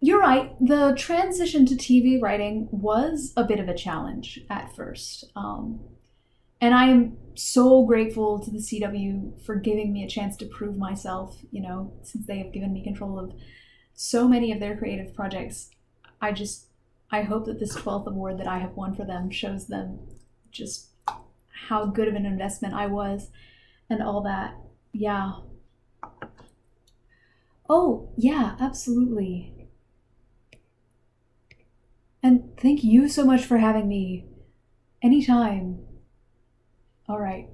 You're right. The transition to TV writing was a bit of a challenge at first. And I am so grateful to the CW for giving me a chance to prove myself, since they have given me control of so many of their creative projects. I just, I hope that this 12th award that I have won for them shows them just how good of an investment I was and all that. Yeah. Oh, yeah, absolutely. And thank you so much for having me. Anytime. All right.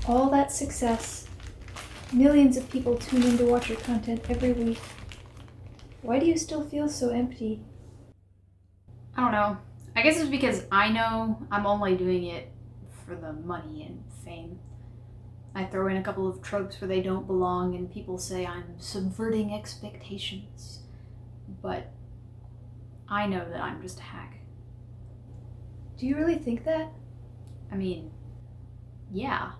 All that success. Millions of people tune in to watch your content every week. Why do you still feel so empty? I don't know. I guess it's because I know I'm only doing it for the money and fame. I throw in a couple of tropes where they don't belong, and people say I'm subverting expectations. But I know that I'm just a hack. Do you really think that? I mean, yeah.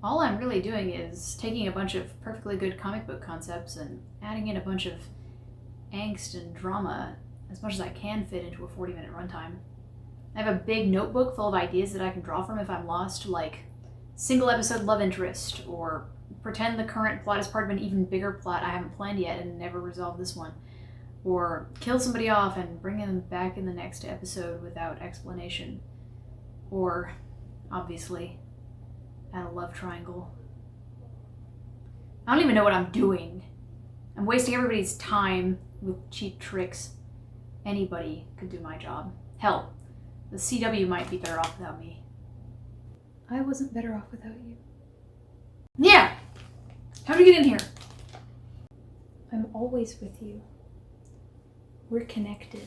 All I'm really doing is taking a bunch of perfectly good comic book concepts and adding in a bunch of angst and drama as much as I can fit into a 40-minute runtime. I have a big notebook full of ideas that I can draw from if I'm lost, like single episode love interest, or pretend the current plot is part of an even bigger plot I haven't planned yet and never resolved this one, or kill somebody off and bring them back in the next episode without explanation, or, obviously, add a love triangle. I don't even know what I'm doing. I'm wasting everybody's time with cheap tricks. Anybody could do my job. Hell, the CW might be better off without me. I wasn't better off without you. Yeah! How'd you get in here? I'm always with you. We're connected.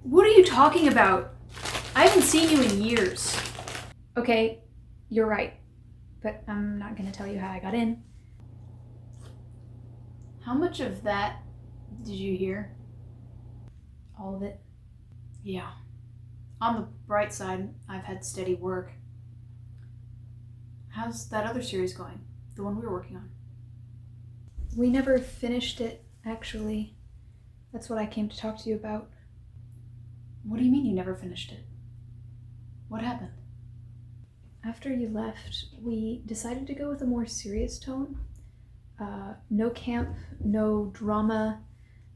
What are you talking about? I haven't seen you in years. Okay, you're right. But I'm not gonna tell you how I got in. How much of that did you hear? All of it. Yeah. On the bright side, I've had steady work. How's that other series going? The one we were working on? We never finished it, actually. That's what I came to talk to you about. What do you mean you never finished it? What happened? After you left, we decided to go with a more serious tone. No camp, no drama,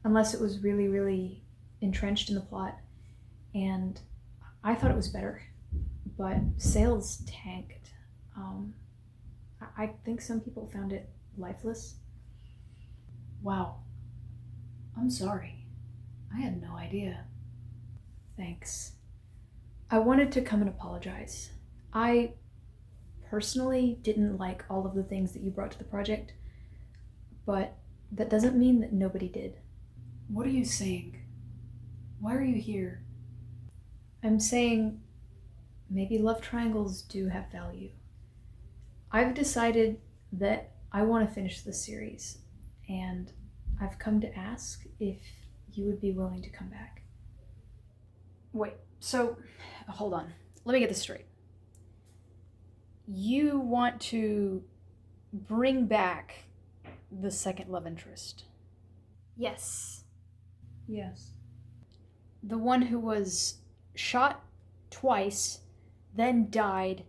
unless it was really, really entrenched in the plot. And I thought it was better, but sales tanked. I think some people found it lifeless. Wow. I'm sorry. I had no idea. Thanks. I wanted to come and apologize. I personally didn't like all of the things that you brought to the project, but that doesn't mean that nobody did. What are you saying? Why are you here? I'm saying maybe love triangles do have value. I've decided that I want to finish this series, and I've come to ask if you would be willing to come back. Wait, so, hold on. Let me get this straight. You want to bring back the second love interest? Yes. Yes. The one who was shot twice, then died,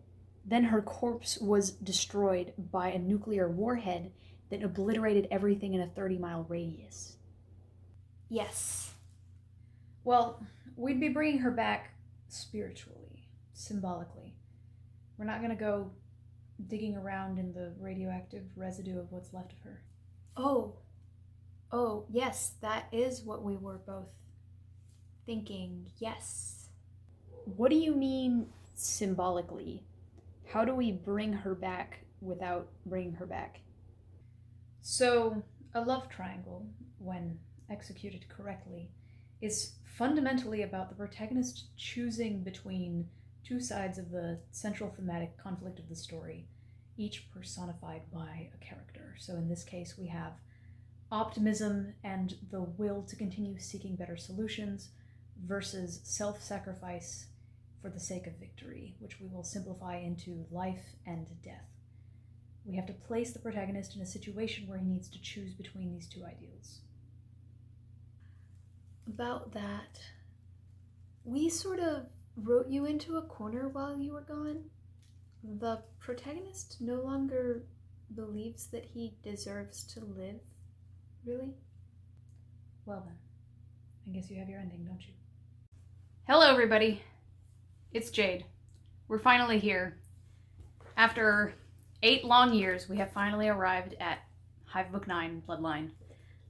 then her corpse was destroyed by a nuclear warhead that obliterated everything in a 30-mile radius. Yes. Well, we'd be bringing her back spiritually, symbolically. We're not gonna go digging around in the radioactive residue of what's left of her. Oh, yes, that is what we were both thinking, yes. What do you mean symbolically? How do we bring her back without bringing her back? So, a love triangle, when executed correctly, is fundamentally about the protagonist choosing between two sides of the central thematic conflict of the story, each personified by a character. So, in this case, we have optimism and the will to continue seeking better solutions versus self sacrifice for the sake of victory, which we will simplify into life and death. We have to place the protagonist in a situation where he needs to choose between these two ideals. About that, we sort of wrote you into a corner while you were gone. The protagonist no longer believes that he deserves to live, really? Well then, I guess you have your ending, don't you? Hello, everybody. It's Jade. We're finally here. After 8 long years, we have finally arrived at Hive Book 9, Bloodline.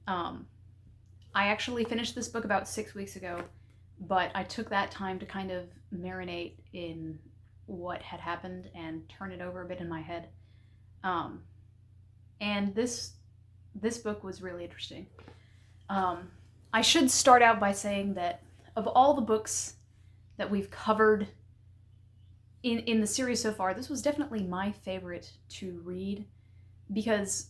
I actually finished this book about 6 weeks ago, but I took that time to kind of marinate in what had happened and turn it over a bit in my head. And this book was really interesting. I should start out by saying that of all the books that we've covered in the series so far, this was definitely my favorite to read, because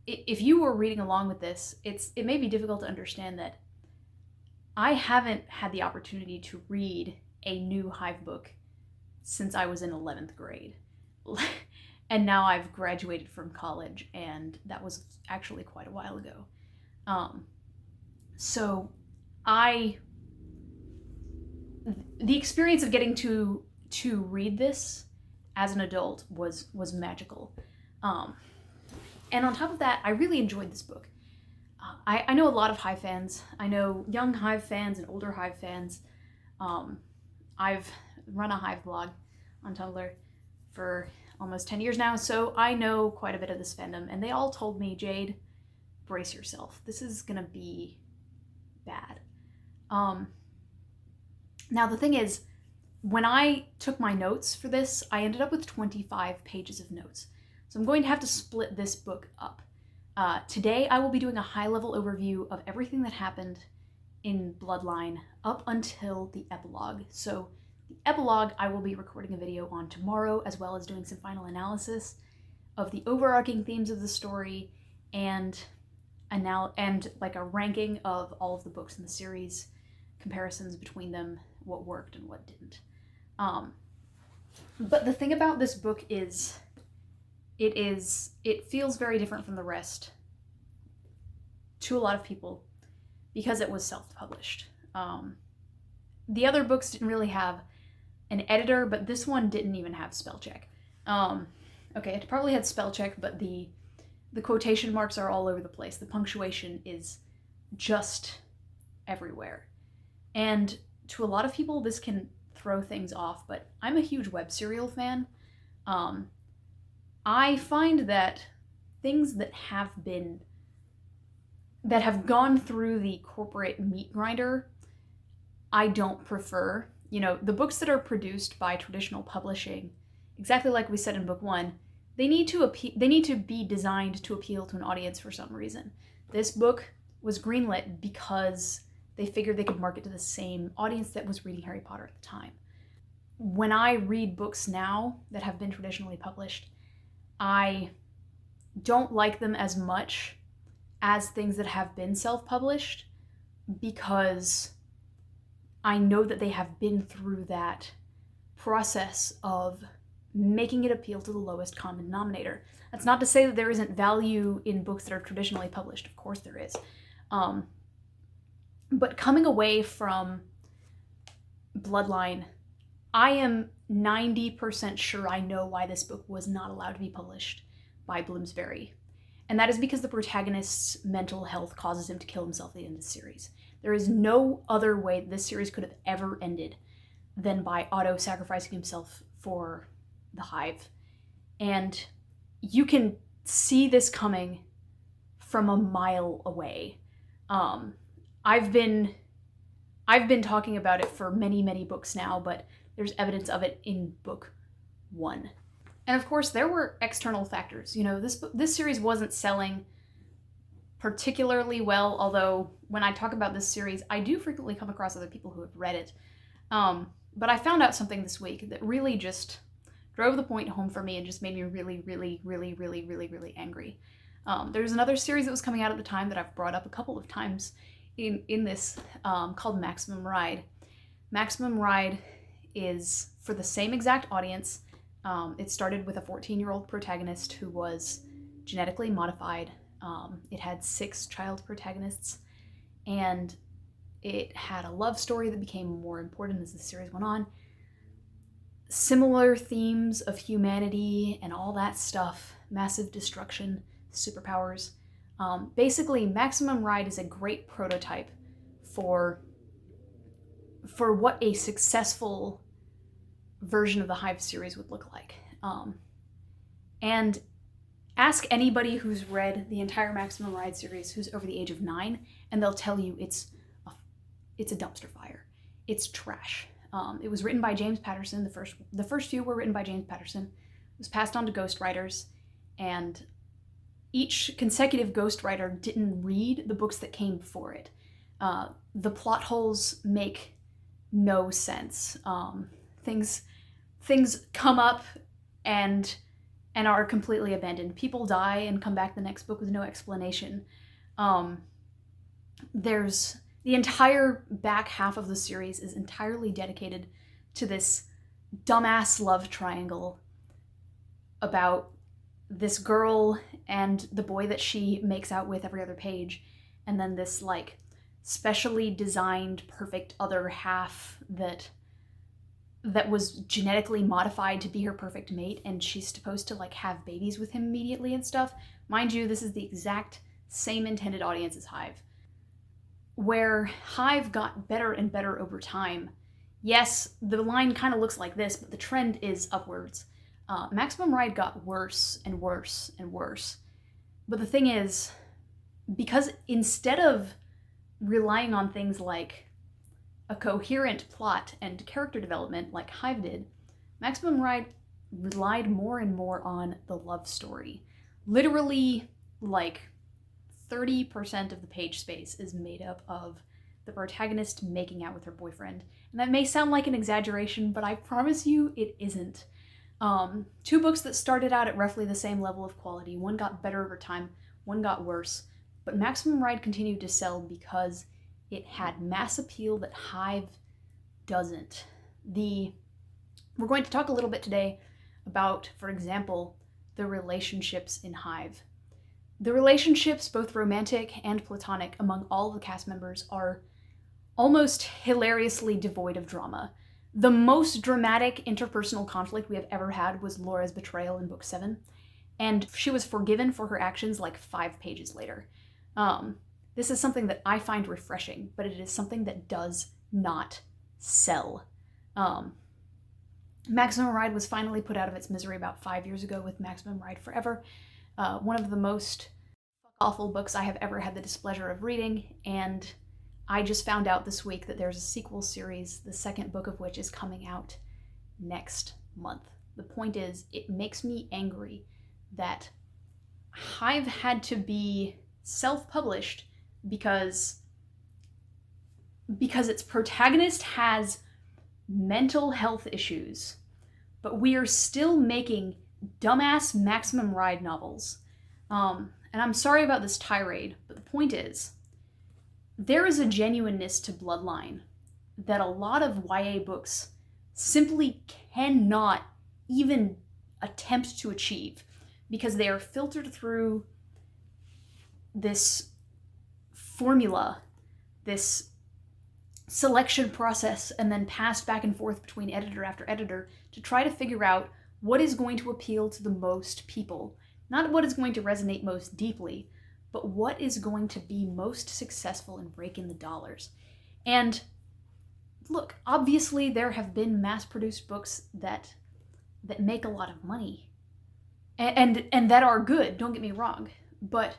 if you were reading along with this, it may be difficult to understand that I haven't had the opportunity to read a new Hive book since I was in 11th grade. And now I've graduated from college, and that was actually quite a while ago. So the experience of getting to read this as an adult was magical. And on top of that, I really enjoyed this book. I know a lot of Hive fans. I know young Hive fans and older Hive fans. I've run a Hive blog on Tumblr for almost 10 years now, so I know quite a bit of this fandom, and they all told me, Jade, brace yourself. This is gonna be bad. Now the thing is, when I took my notes for this, I ended up with 25 pages of notes. So I'm going to have to split this book up. Today I will be doing a high-level overview of everything that happened in Bloodline up until the epilogue. So the epilogue I will be recording a video on tomorrow, as well as doing some final analysis of the overarching themes of the story and like a ranking of all of the books in the series, comparisons between them, what worked and what didn't. But the thing about this book is it feels very different from the rest to a lot of people because it was self-published. The other books didn't really have an editor, but this one didn't even have spell check. Okay, it probably had spell check, but the quotation marks are all over the place. The punctuation is just everywhere. And to a lot of people, this can throw things off, but I'm a huge web serial fan. I find that things that have gone through the corporate meat grinder, I don't prefer. You know, the books that are produced by traditional publishing, exactly like we said in book 1, they need to be designed to appeal to an audience for some reason. This book was greenlit because they figured they could market to the same audience that was reading Harry Potter at the time. When I read books now that have been traditionally published, I don't like them as much as things that have been self-published, because I know that they have been through that process of making it appeal to the lowest common denominator. That's not to say that there isn't value in books that are traditionally published. Of course there is. But coming away from Bloodline, I am 90% sure I know why this book was not allowed to be published by Bloomsbury. And that is because the protagonist's mental health causes him to kill himself at the end of the series. There is no other way this series could have ever ended than by Otto sacrificing himself for the Hive. And you can see this coming from a mile away. I've been talking about it for many, many books now, but there's evidence of it in book 1. And of course, there were external factors. You know, this series wasn't selling particularly well, although when I talk about this series, I do frequently come across other people who have read it. But I found out something this week that really just drove the point home for me and just made me really, really, really, really, really, really angry. There's another series that was coming out at the time that I've brought up a couple of times in this, called Maximum Ride. Maximum Ride is for the same exact audience. It started with a 14-year-old protagonist who was genetically modified. It had 6 child protagonists, and it had a love story that became more important as the series went on. Similar themes of humanity and all that stuff, massive destruction, superpowers. Basically, Maximum Ride is a great prototype for what a successful version of the Hive series would look like. And ask anybody who's read the entire Maximum Ride series who's over the age of 9, and they'll tell you it's a dumpster fire. It's trash. It was written by James Patterson. The first few were written by James Patterson. It was passed on to ghostwriters, and each consecutive ghostwriter didn't read the books that came before it. The plot holes make no sense. Things come up and are completely abandoned. People die and come back the next book with no explanation. There's the entire back half of the series is entirely dedicated to this dumbass love triangle about this girl and the boy that she makes out with every other page, and then this like specially designed perfect other half that was genetically modified to be her perfect mate, and she's supposed to like have babies with him immediately and stuff. Mind you, this is the exact same intended audience as Hive. Where Hive got better and better over time. Yes, the line kind of looks like this, but the trend is upwards. Maximum Ride got worse and worse and worse. But the thing is, because instead of relying on things like a coherent plot and character development like Hive did, Maximum Ride relied more and more on the love story. Literally, like 30% of the page space is made up of the protagonist making out with her boyfriend. And that may sound like an exaggeration, but I promise you it isn't. 2 books that started out at roughly the same level of quality. One got better over time, one got worse. But Maximum Ride continued to sell because it had mass appeal that Hive doesn't. We're going to talk a little bit today about, for example, the relationships in Hive. The relationships, both romantic and platonic, among all the cast members are almost hilariously devoid of drama. The most dramatic interpersonal conflict we have ever had was Laura's betrayal in book 7, and she was forgiven for her actions like 5 pages later. This is something that I find refreshing, but it is something that does not sell. Maximum Ride was finally put out of its misery about 5 years ago with Maximum Ride Forever, one of the most awful books I have ever had the displeasure of reading, and I just found out this week that there's a sequel series, the 2nd book of which is coming out next month. The point is, it makes me angry that Hive had to be self-published because its protagonist has mental health issues, but we are still making dumbass Maximum Ride novels. And I'm sorry about this tirade, but the point is, there is a genuineness to Bloodline that a lot of YA books simply cannot even attempt to achieve, because they are filtered through this formula, this selection process, and then passed back and forth between editor after editor to try to figure out what is going to appeal to the most people. Not what is going to resonate most deeply, but what is going to be most successful and rake in the dollars. And look, obviously there have been mass-produced books that make a lot of money. And that are good, don't get me wrong. But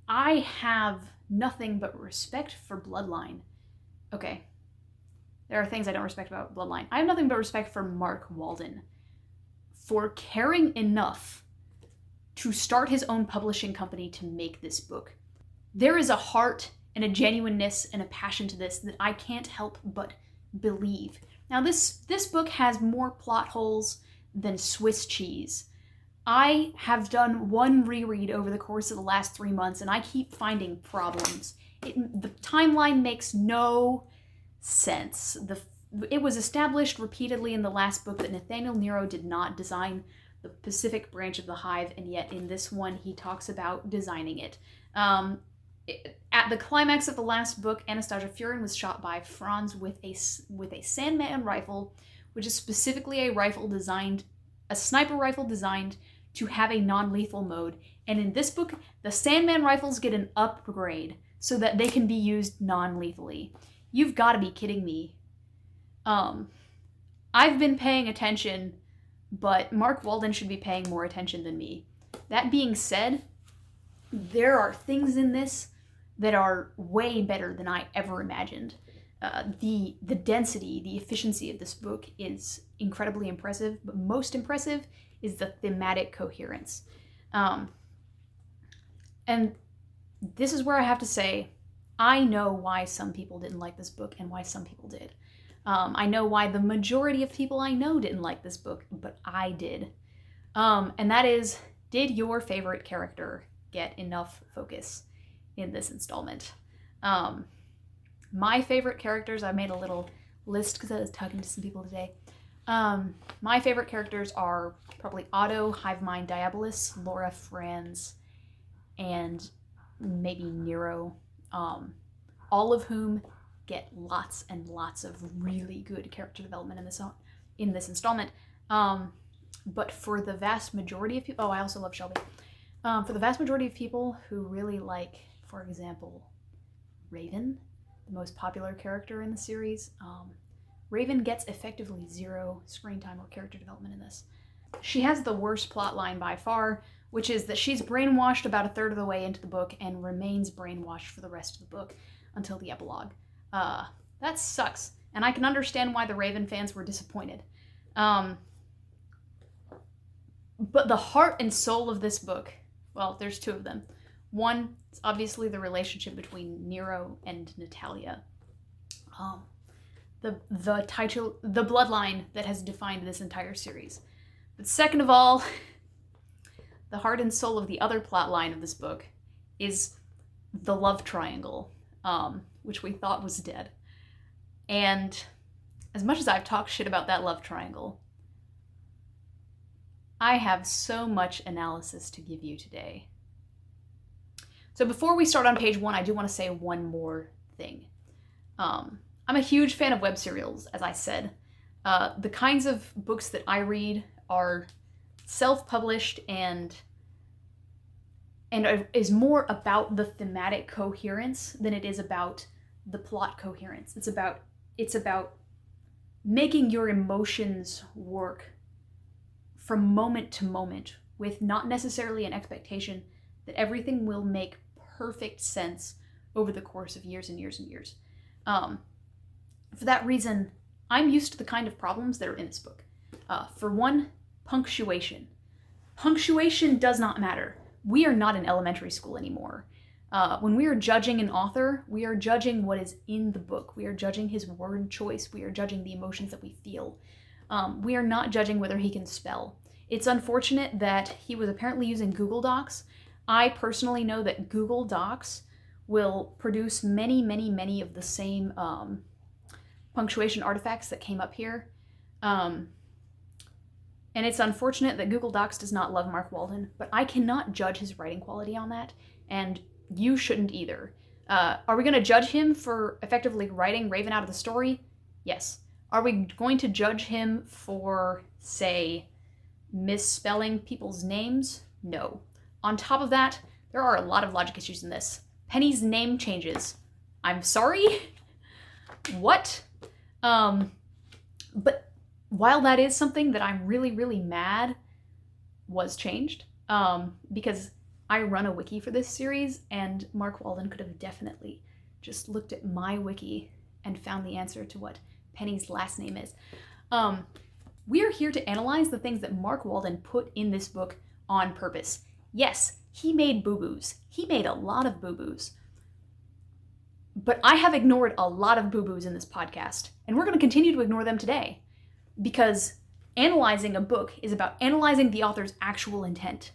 I have nothing but respect for Bloodline. Okay, there are things I don't respect about Bloodline. I have nothing but respect for Mark Walden for caring enough to start his own publishing company to make this book. There is a heart and a genuineness and a passion to this that I can't help but believe. Now, this book has more plot holes than Swiss cheese. I have done one reread over the course of the last 3 months, and I keep finding problems. The timeline makes no sense. It was established repeatedly in the last book that Nathaniel Nero did not design the Pacific branch of the Hive, and yet in this one he talks about designing it. At the climax of the last book, Anastasia Furin was shot by Franz with a Sandman rifle, which is specifically a sniper rifle designed to have a non-lethal mode. And in this book, the Sandman rifles get an upgrade so that they can be used non-lethally. You've got to be kidding me. I've been paying attention, but Mark Walden should be paying more attention than me. That being said, there are things in this that are way better than I ever imagined. The density, the efficiency of this book is incredibly impressive, but most impressive is the thematic coherence. And this is where I have to say, I know why some people didn't like this book and why some people did. I know why the majority of people I know didn't like this book, but I did. And that is, did your favorite character get enough focus in this installment? My favorite characters, I made a little list because I was talking to some people today. My favorite characters are probably Otto, Hive Mind Diabolus, Laura Franz, and maybe Nero. All of whom get lots and lots of really good character development in this installment. But for the vast majority of people, I also love Shelby. For the vast majority of people who really like, for example, Raven, the most popular character in the series, Raven gets effectively 0 screen time or character development in this. She has the worst plot line by far, which is that she's brainwashed about a third of the way into the book and remains brainwashed for the rest of the book until the epilogue. That sucks, and I can understand why the Raven fans were disappointed. But the heart and soul of this book, well, there's 2 of them. One is obviously the relationship between Nero and Natalia. The bloodline that has defined this entire series. But second of all, the heart and soul of the other plot line of this book is the love triangle, which we thought was dead. And as much as I've talked shit about that love triangle, I have so much analysis to give you today. So before we start on page 1, I do want to say one more thing. I'm a huge fan of web serials, as I said. The kinds of books that I read are self-published and is more about the thematic coherence than it is about the plot coherence. It's about making your emotions work from moment to moment with not necessarily an expectation that everything will make perfect sense over the course of years and years and years. For that reason, I'm used to the kind of problems that are in this book. For one, punctuation. Punctuation does not matter. We are not in elementary school anymore. When we are judging an author, we are judging what is in the book. We are judging his word choice. We are judging the emotions that we feel. We are not judging whether he can spell. It's unfortunate that he was apparently using Google Docs. I personally know that Google Docs will produce many, many, many of the same punctuation artifacts that came up here. And it's unfortunate that Google Docs does not love Mark Walden, but I cannot judge his writing quality on that, and you shouldn't either. Are we going to judge him for effectively writing Raven out of the story? Yes. Are we going to judge him for, say, misspelling people's names? No. On top of that, there are a lot of logic issues in this. Penny's name changes. I'm sorry? What? But while that is something that I'm really, really mad was changed, because I run a wiki for this series, and Mark Walden could have definitely just looked at my wiki and found the answer to what Penny's last name is. We are here to analyze the things that Mark Walden put in this book on purpose. Yes, he made boo-boos. He made a lot of boo-boos. But I have ignored a lot of boo-boos in this podcast, and we're going to continue to ignore them today. Because analyzing a book is about analyzing the author's actual intent.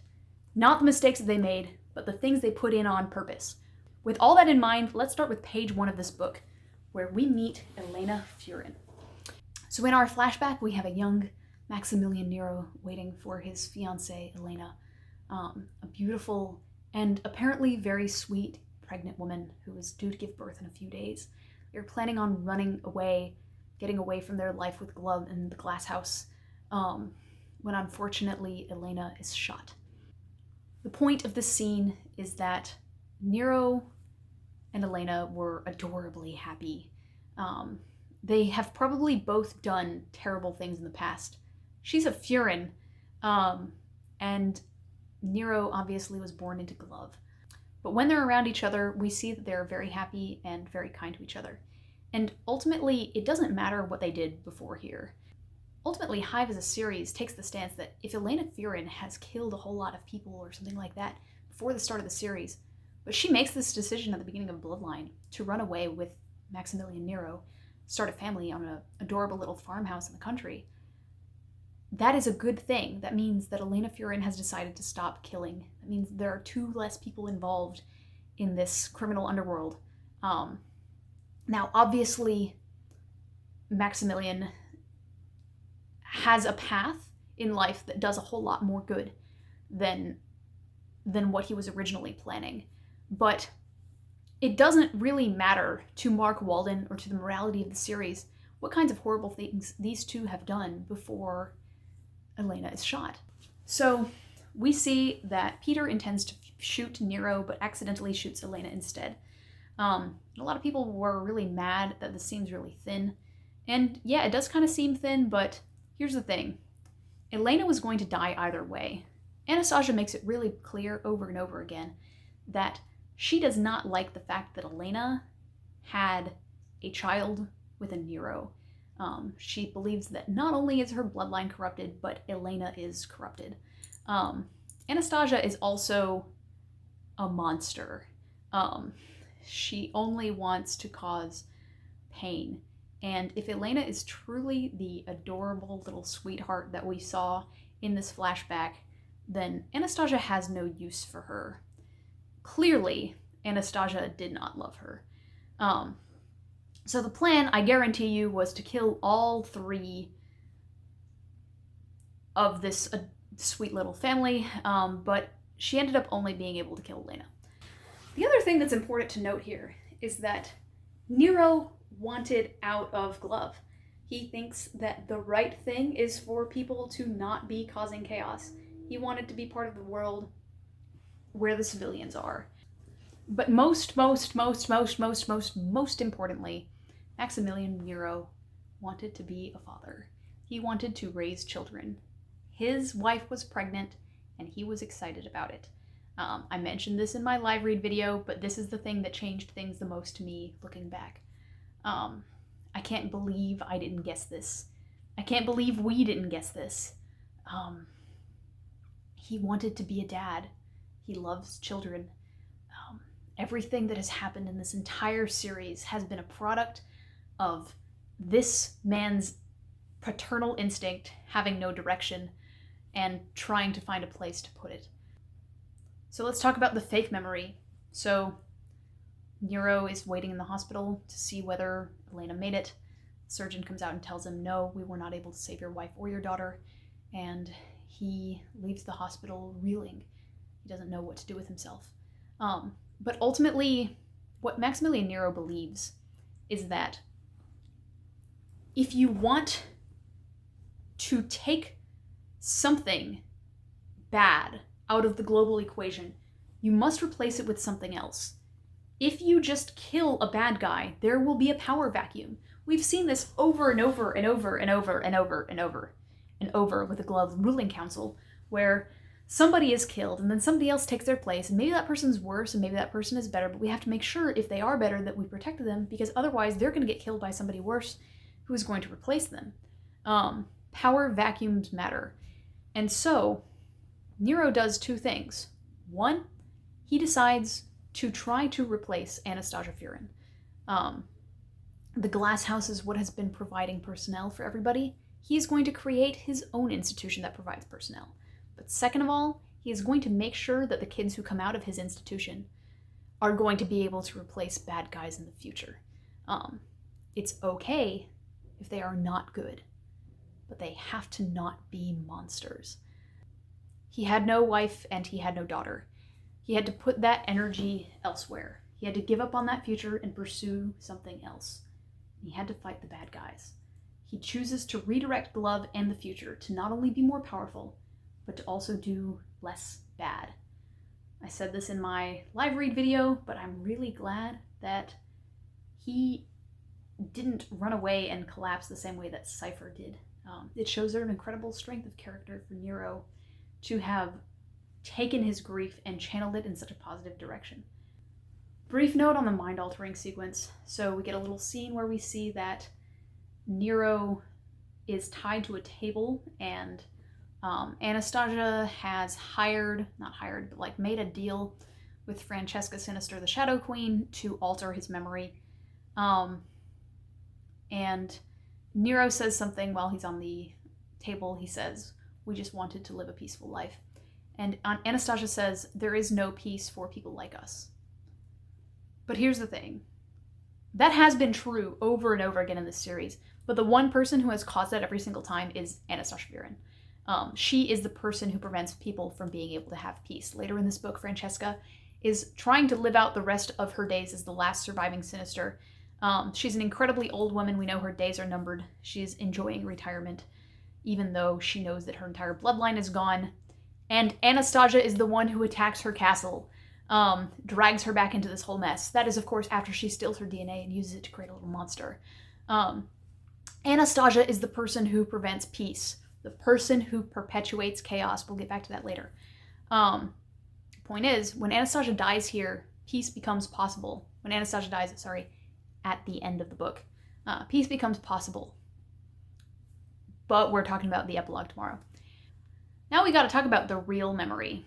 Not the mistakes that they made, but the things they put in on purpose. With all that in mind, let's start with page 1 of this book, where we meet Elena Furin. So in our flashback, we have a young Maximilian Nero waiting for his fiancée, Elena, a beautiful and apparently very sweet pregnant woman who is due to give birth in a few days. They're planning on running away, getting away from their life with Glove in the glass house, when unfortunately Elena is shot. The point of this scene is that Nero and Elena were adorably happy. They have probably both done terrible things in the past. She's a Furin, and Nero obviously was born into Glove. But when they're around each other, we see that they're very happy and very kind to each other. And ultimately, it doesn't matter what they did before here. Ultimately, Hive as a series takes the stance that if Elena Furin has killed a whole lot of people or something like that before the start of the series, but she makes this decision at the beginning of Bloodline to run away with Maximilian Nero, start a family on an adorable little farmhouse in the country, that is a good thing. That means that Elena Furin has decided to stop killing. That means there are 2 less people involved in this criminal underworld. Now, obviously, Maximilian has a path in life that does a whole lot more good than what he was originally planning. But it doesn't really matter to Mark Walden or to the morality of the series what kinds of horrible things these 2 have done before Elena is shot. So we see that Peter intends to shoot Nero, but accidentally shoots Elena instead. A lot of people were really mad that this seems really thin. And yeah, it does kind of seem thin, but here's the thing. Elena was going to die either way. Anastasia makes it really clear over and over again that she does not like the fact that Elena had a child with a Nero. She believes that not only is her bloodline corrupted, but Elena is corrupted. Anastasia is also a monster. She only wants to cause pain. And if Elena is truly the adorable little sweetheart that we saw in this flashback, then Anastasia has no use for her. Clearly, Anastasia did not love her. So the plan, I guarantee you, was to kill all 3 of this sweet little family, but she ended up only being able to kill Elena. The other thing that's important to note here is that Nero wanted out of Glove. He thinks that the right thing is for people to not be causing chaos. He wanted to be part of the world where the civilians are. But most importantly, Maximilian Nero wanted to be a father. He wanted to raise children. His wife was pregnant, and he was excited about it. I mentioned this in my live read video, but this is the thing that changed things the most to me looking back. I can't believe I didn't guess this. I can't believe we didn't guess this. He wanted to be a dad. He loves children. Everything that has happened in this entire series has been a product of this man's paternal instinct having no direction and trying to find a place to put it. So let's talk about the fake memory. So Nero is waiting in the hospital to see whether Elena made it. The surgeon comes out and tells him, no, we were not able to save your wife or your daughter. And he leaves the hospital reeling. He doesn't know what to do with himself. But ultimately, what Maximilian Nero believes is that if you want to take something bad out of the global equation, you must replace it with something else. If you just kill a bad guy, there will be a power vacuum. We've seen this over and over and over and over and over and over and over with the Glove ruling council, where somebody is killed and then somebody else takes their place, and maybe that person's worse and maybe that person is better, but we have to make sure if they are better that we protect them, because otherwise they're going to get killed by somebody worse who is going to replace them. Power vacuums matter. And so, Nero does two things. One, he decides to try to replace Anastasia Furin. The glass house is what has been providing personnel for everybody. He's going to create his own institution that provides personnel. But second of all, he is going to make sure that the kids who come out of his institution are going to be able to replace bad guys in the future. It's okay if they are not good, but they have to not be monsters. He had no wife and he had no daughter. He had to put that energy elsewhere. He had to give up on that future and pursue something else. He had to fight the bad guys. He chooses to redirect the love and the future to not only be more powerful, but to also do less bad. I said this in my live read video, but I'm really glad that he didn't run away and collapse the same way that Cypher did. It shows an incredible strength of character for Nero to have taken his grief and channeled it in such a positive direction. Brief note on the mind-altering sequence. So we get a little scene where we see that Nero is tied to a table, and Anastasia has made a deal with Francesca Sinister, the Shadow Queen, to alter his memory. And Nero says something while he's on the table. He says, "We just wanted to live a peaceful life." And Anastasia says, "There is no peace for people like us." But here's the thing. That has been true over and over again in this series, but the one person who has caused that every single time is Anastasia Furin. She is the person who prevents people from being able to have peace. Later in this book, Francesca is trying to live out the rest of her days as the last surviving Sinister. She's an incredibly old woman. We know her days are numbered. She's enjoying retirement, even though she knows that her entire bloodline is gone. And Anastasia is the one who attacks her castle, drags her back into this whole mess. That is, of course, after she steals her DNA and uses it to create a little monster. Anastasia is the person who prevents peace, the person who perpetuates chaos. We'll get back to that later. Point is, when Anastasia dies here, peace becomes possible. When Anastasia dies, at the end of the book, peace becomes possible. But we're talking about the epilogue tomorrow. Now we got to talk about the real memory.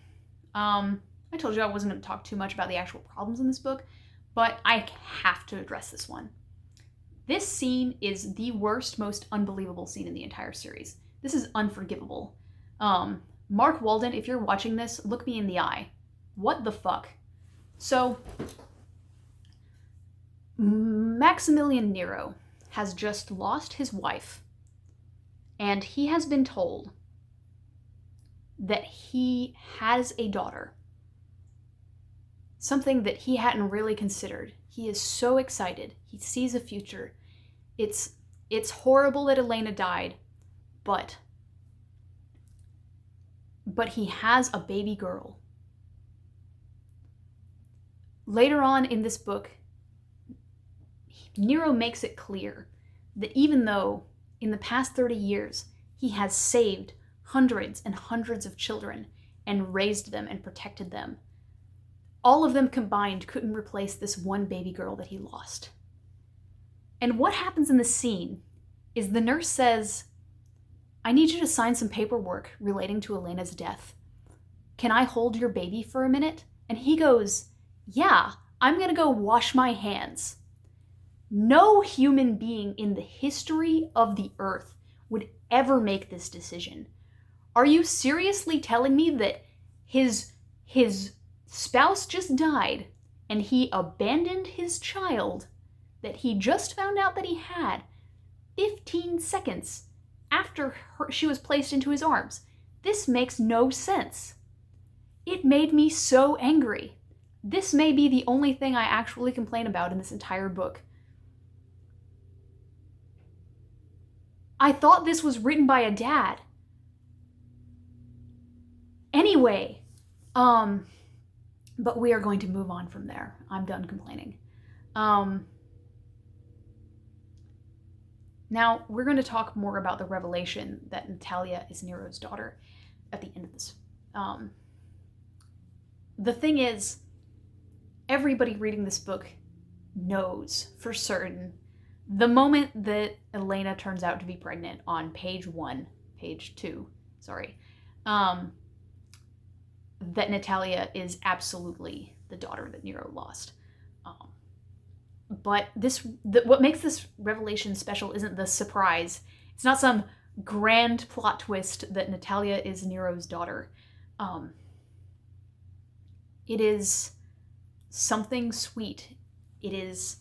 I told you I wasn't going to talk too much about the actual problems in this book, but I have to address this one. This scene is the worst, most unbelievable scene in the entire series. This is unforgivable. Mark Walden, if you're watching this, look me in the eye. What the fuck? So, Maximilian Nero has just lost his wife, and he has been told that he has a daughter. Something that he hadn't really considered. He is so excited. He sees a future. It's horrible that Elena died, but he has a baby girl. Later on in this book, Nero makes it clear that even though in the past 30 years he has saved hundreds and hundreds of children and raised them and protected them, all of them combined couldn't replace this one baby girl that he lost. And what happens in the scene is the nurse says, "I need you to sign some paperwork relating to Elena's death. Can I hold your baby for a minute?" And he goes, "Yeah, I'm gonna go wash my hands." No human being in the history of the earth would ever make this decision. Are you seriously telling me that his spouse just died and he abandoned his child that he just found out that he had 15 seconds after she was placed into his arms? This makes no sense. It made me so angry. This may be the only thing I actually complain about in this entire book. I thought this was written by a dad. Anyway, but we are going to move on from there. I'm done complaining. Now, we're going to talk more about the revelation that Natalia is Nero's daughter at the end of this. The thing is, everybody reading this book knows for certain the moment that Elena turns out to be pregnant on page 1, page 2, sorry, that Natalia is absolutely the daughter that Nero lost. But what makes this revelation special isn't the surprise. It's not some grand plot twist that Natalia is Nero's daughter. It is something sweet. It is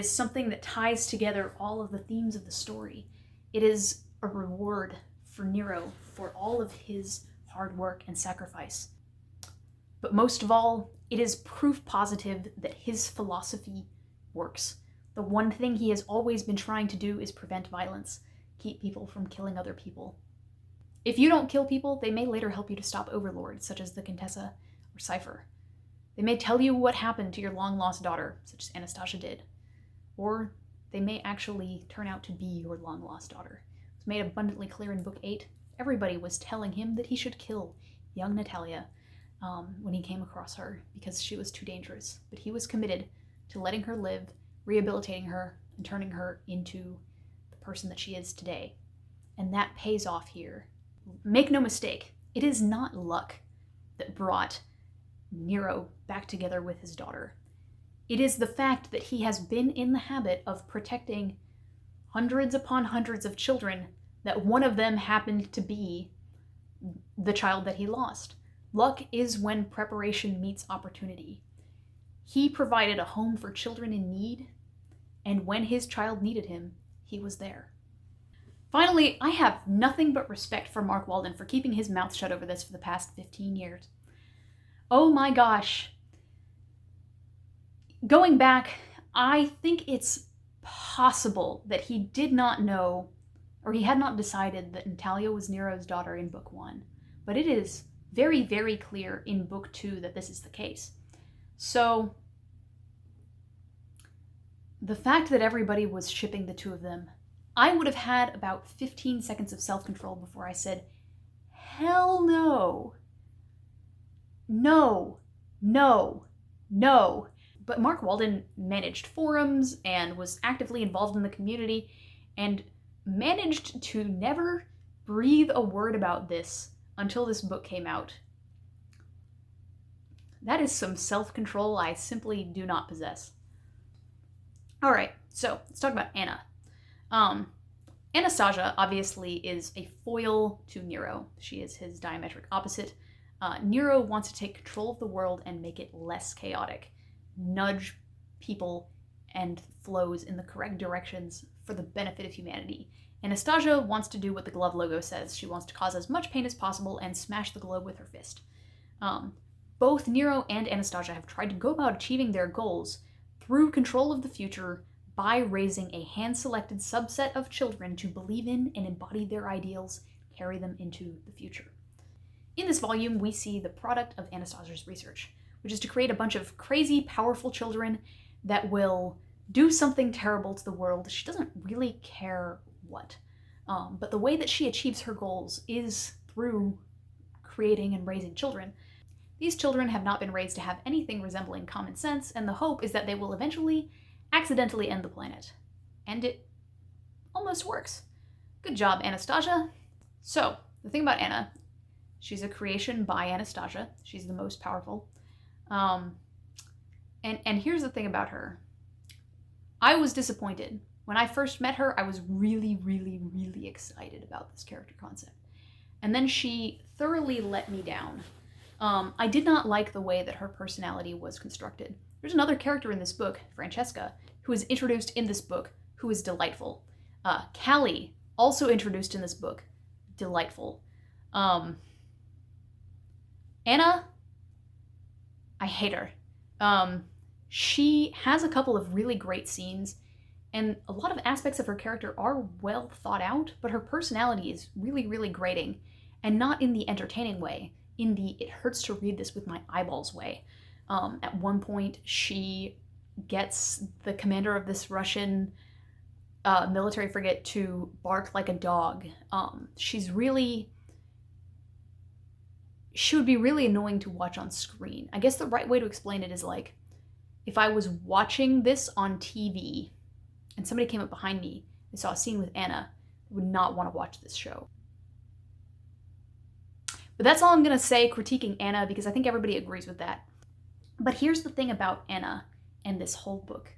something that ties together all of the themes of the story. It is a reward for Nero for all of his hard work and sacrifice. But most of all, it is proof positive that his philosophy works. The one thing he has always been trying to do is prevent violence, keep people from killing other people. If you don't kill people, they may later help you to stop overlords, such as the Contessa or Cypher. They may tell you what happened to your long-lost daughter, such as Anastasia did. Or they may actually turn out to be your long-lost daughter. It was made abundantly clear in Book 8. Everybody was telling him that he should kill young Natalia when he came across her, because she was too dangerous. But he was committed to letting her live, rehabilitating her, and turning her into the person that she is today. And that pays off here. Make no mistake, it is not luck that brought Nero back together with his daughter. It is the fact that he has been in the habit of protecting hundreds upon hundreds of children, that one of them happened to be the child that he lost. Luck is when preparation meets opportunity. He provided a home for children in need, and when his child needed him, he was there. Finally, I have nothing but respect for Mark Walden for keeping his mouth shut over this for the past 15 years. Oh my gosh. Going back, I think it's possible that he did not know, or he had not decided that Natalia was Nero's daughter in Book 1. But it is very, very clear in Book 2 that this is the case. So, the fact that everybody was shipping the two of them, I would have had about 15 seconds of self-control before I said, hell no. No. No. No. But Mark Walden managed forums and was actively involved in the community and managed to never breathe a word about this until this book came out. That is some self-control I simply do not possess. Alright, so let's talk about Anna. Anastasia obviously is a foil to Nero. She is his diametric opposite. Nero wants to take control of the world and make it less chaotic, nudge people and flows in the correct directions for the benefit of humanity. Anastasia wants to do what the glove logo says. She wants to cause as much pain as possible and smash the globe with her fist. Both Nero and Anastasia have tried to go about achieving their goals through control of the future by raising a hand-selected subset of children to believe in and embody their ideals, carry them into the future. In this volume, we see the product of Anastasia's research, which is to create a bunch of crazy, powerful children that will do something terrible to the world. She doesn't really care what. But the way that she achieves her goals is through creating and raising children. These children have not been raised to have anything resembling common sense, and the hope is that they will eventually accidentally end the planet. And it almost works. Good job, Anastasia. So, the thing about Anna, she's a creation by Anastasia. She's the most powerful. And here's the thing about her. I was disappointed. When I first met her, I was really, really, really excited about this character concept. And then she thoroughly let me down. I did not like the way that her personality was constructed. There's another character in this book, Francesca, who is introduced in this book, who is delightful. Callie, also introduced in this book, delightful. Anna, I hate her. She has a couple of really great scenes, and a lot of aspects of her character are well thought out, but her personality is really, really grating, and not in the entertaining way, in the it hurts to read this with my eyeballs way. At one point, she gets the commander of this Russian military frigate to bark like a dog. She would be really annoying to watch on screen. I guess the right way to explain it is like, if I was watching this on TV and somebody came up behind me and saw a scene with Anna, I would not want to watch this show. But that's all I'm going to say critiquing Anna, because I think everybody agrees with that. But here's the thing about Anna and this whole book.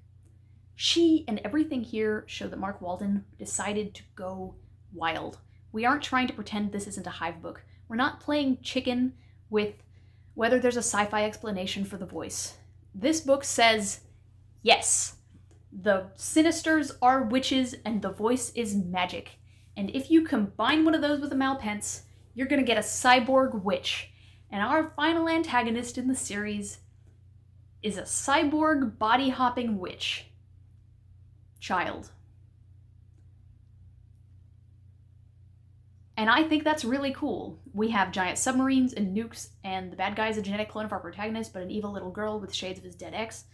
She and everything here show that Mark Walden decided to go wild. We aren't trying to pretend this isn't a Hive book. We're not playing chicken with whether there's a sci-fi explanation for the voice. This book says, yes, the Sinisters are witches and the voice is magic. And if you combine one of those with a Malpence, you're going to get a cyborg witch. And our final antagonist in the series is a cyborg body-hopping witch. Child. And I think that's really cool. We have giant submarines and nukes, and the bad guy is a genetic clone of our protagonist, but an evil little girl with shades of his dead ex.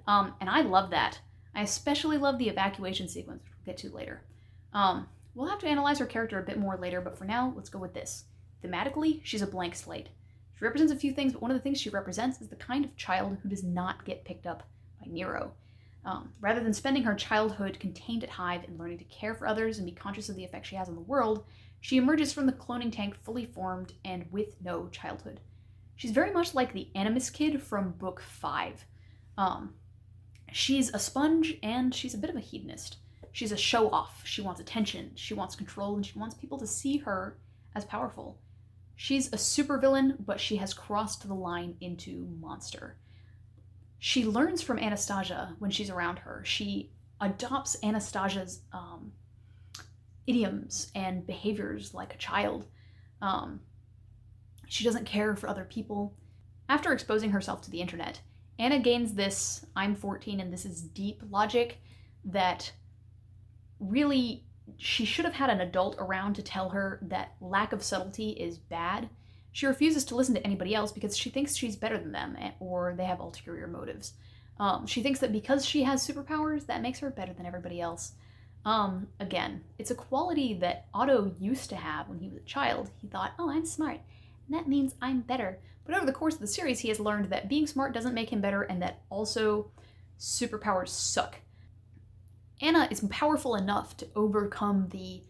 And I love that. I especially love the evacuation sequence, which we'll get to later. We'll have to analyze her character a bit more later, but for now, let's go with this. Thematically, she's a blank slate. She represents a few things, but one of the things she represents is the kind of child who does not get picked up by Nero. Rather than spending her childhood contained at Hive and learning to care for others and be conscious of the effect she has on the world, she emerges from the cloning tank fully formed and with no childhood. She's very much like the Animus kid from book 5. She's a sponge and she's a bit of a hedonist. She's a show-off. She wants attention, she wants control, and she wants people to see her as powerful. She's a supervillain, but she has crossed the line into monster. She learns from Anastasia when she's around her. She adopts Anastasia's idioms and behaviors like a child. She doesn't care for other people. After exposing herself to the internet, Anna gains this "I'm 14 and this is deep" logic that really she should have had an adult around to tell her that lack of subtlety is bad. She refuses to listen to anybody else because she thinks she's better than them, or they have ulterior motives. She thinks that because she has superpowers, that makes her better than everybody else. Again, it's a quality that Otto used to have when he was a child. He thought, oh, I'm smart, and that means I'm better. But over the course of the series, he has learned that being smart doesn't make him better, and that also superpowers suck. Anna is powerful enough to overcome the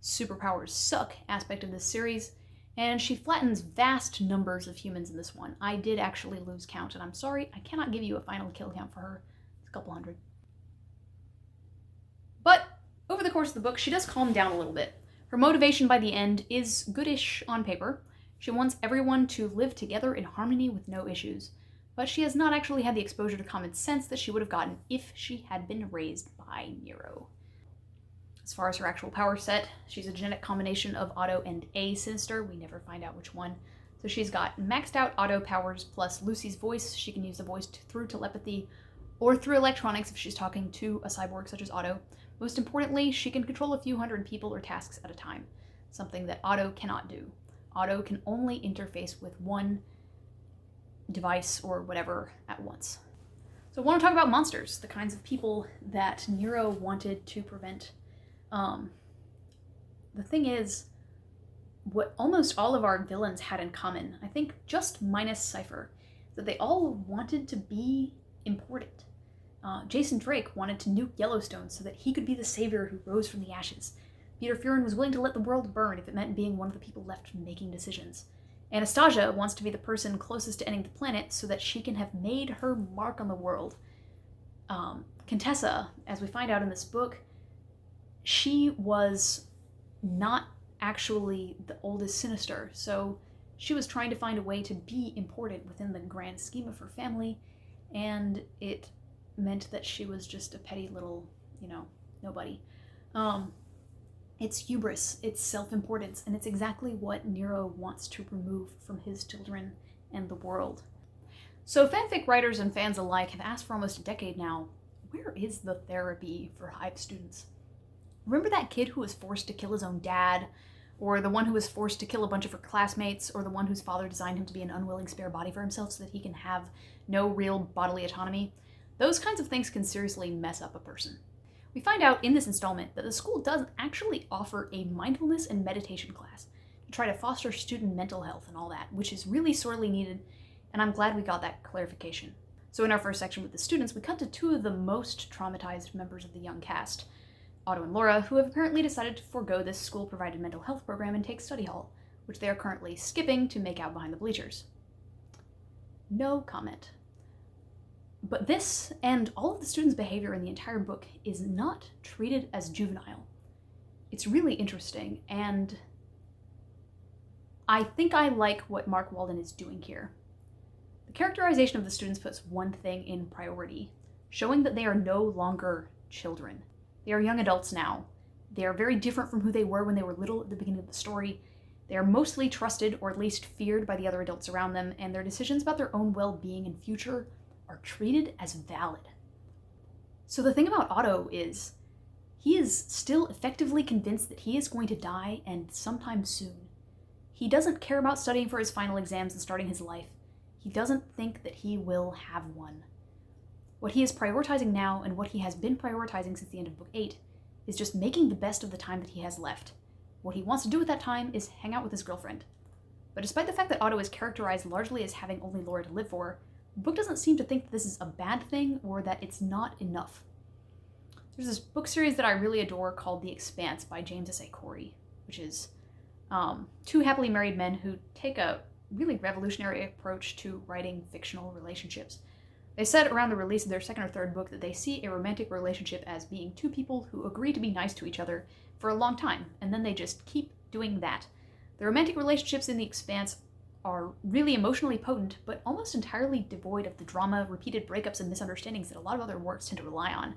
superpowers suck aspect of this series, and she flattens vast numbers of humans in this one. I did actually lose count, and I'm sorry, I cannot give you a final kill count for her. It's a couple hundred. But over the course of the book, she does calm down a little bit. Her motivation by the end is goodish on paper. She wants everyone to live together in harmony with no issues, but she has not actually had the exposure to common sense that she would have gotten if she had been raised by Nero. As far as her actual power set, she's a genetic combination of Otto and a Sinister. We never find out which one. So she's got maxed out Otto powers plus Lucy's voice. She can use the voice through telepathy or through electronics if she's talking to a cyborg such as Otto. Most importantly, she can control a few hundred people or tasks at a time, something that Otto cannot do. Otto can only interface with one device or whatever at once. So I want to talk about monsters, the kinds of people that Nero wanted to prevent. The thing is, what almost all of our villains had in common, I think just minus Cypher, that they all wanted to be important. Jason Drake wanted to nuke Yellowstone so that he could be the savior who rose from the ashes. Peter Furin was willing to let the world burn if it meant being one of the people left making decisions. Anastasia wants to be the person closest to ending the planet so that she can have made her mark on the world. Contessa, as we find out in this book, she was not actually the oldest Sinister, so she was trying to find a way to be important within the grand scheme of her family, and it meant that she was just a petty little, nobody. It's hubris, it's self-importance, and it's exactly what Nero wants to remove from his children and the world. So fanfic writers and fans alike have asked for almost a decade now, where is the therapy for Hive students? Remember that kid who was forced to kill his own dad, or the one who was forced to kill a bunch of her classmates, or the one whose father designed him to be an unwilling spare body for himself so that he can have no real bodily autonomy? Those kinds of things can seriously mess up a person. We find out in this installment that the school does actually offer a mindfulness and meditation class to try to foster student mental health and all that, which is really sorely needed, and I'm glad we got that clarification. So in our first section with the students, we cut to two of the most traumatized members of the young cast, Otto and Laura, who have apparently decided to forego this school-provided mental health program and take study hall. which they are currently skipping to make out behind the bleachers. No comment. But this, and all of the students' behavior in the entire book, is not treated as juvenile. It's really interesting, and I think I like what Mark Walden is doing here. The characterization of the students puts one thing in priority, showing that they are no longer children. They are young adults now. They are very different from who they were when they were little at the beginning of the story. They are mostly trusted, or at least feared, by the other adults around them, and their decisions about their own well-being and future are treated as valid. So the thing about Otto is, he is still effectively convinced that he is going to die, and sometime soon. He doesn't care about studying for his final exams and starting his life. He doesn't think that he will have one. What he is prioritizing now, and what he has been prioritizing since the end of Book 8, is just making the best of the time that he has left. What he wants to do with that time is hang out with his girlfriend. But despite the fact that Otto is characterized largely as having only Laura to live for, the book doesn't seem to think that this is a bad thing or that it's not enough. There's this book series that I really adore called The Expanse by James S.A. Corey, which is two happily married men who take a really revolutionary approach to writing fictional relationships. They said around the release of their second or third book that they see a romantic relationship as being two people who agree to be nice to each other for a long time, and then they just keep doing that. The romantic relationships in The Expanse are really emotionally potent, but almost entirely devoid of the drama, repeated breakups, and misunderstandings that a lot of other works tend to rely on.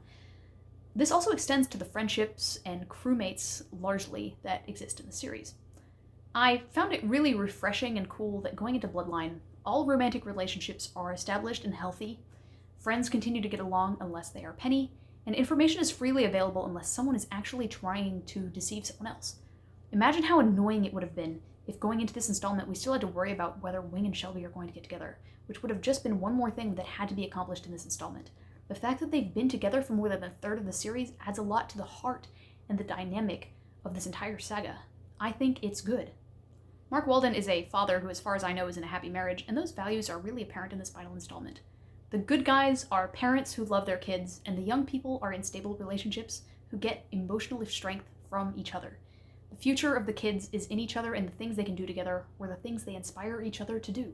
This also extends to the friendships and crewmates, largely, that exist in the series. I found it really refreshing and cool that going into Bloodline, all romantic relationships are established and healthy, friends continue to get along unless they are Penny, and information is freely available unless someone is actually trying to deceive someone else. Imagine how annoying it would have been if going into this installment we still had to worry about whether Wing and Shelby are going to get together, which would have just been one more thing that had to be accomplished in this installment. The fact that they've been together for more than a third of the series adds a lot to the heart and the dynamic of this entire saga. I think it's good. Mark Walden is a father who, as far as I know, is in a happy marriage, and those values are really apparent in this final installment. The good guys are parents who love their kids, and the young people are in stable relationships who get emotional strength from each other. The future of the kids is in each other and the things they can do together, or the things they inspire each other to do.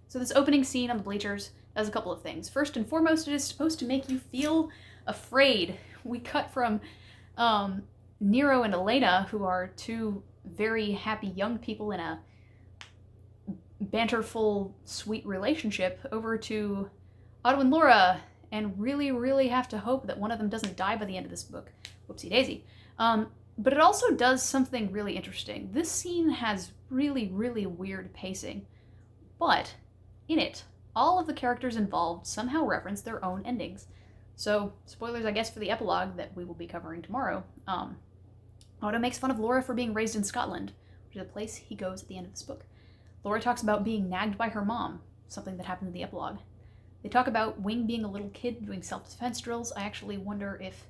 So this opening scene on the bleachers does a couple of things. First and foremost, it is supposed to make you feel afraid. We cut from Nero and Elena, who are two very happy young people in a banterful, sweet relationship, over to Otto and Laura, and really, really have to hope that one of them doesn't die by the end of this book. Whoopsie daisy. But it also does something really interesting. This scene has really, really weird pacing, but in it, all of the characters involved somehow reference their own endings. So, spoilers, I guess, for the epilogue that we will be covering tomorrow. Otto makes fun of Laura for being raised in Scotland, which is a place he goes at the end of this book. Laura talks about being nagged by her mom, something that happened in the epilogue. They talk about Wing being a little kid doing self-defense drills. I actually wonder if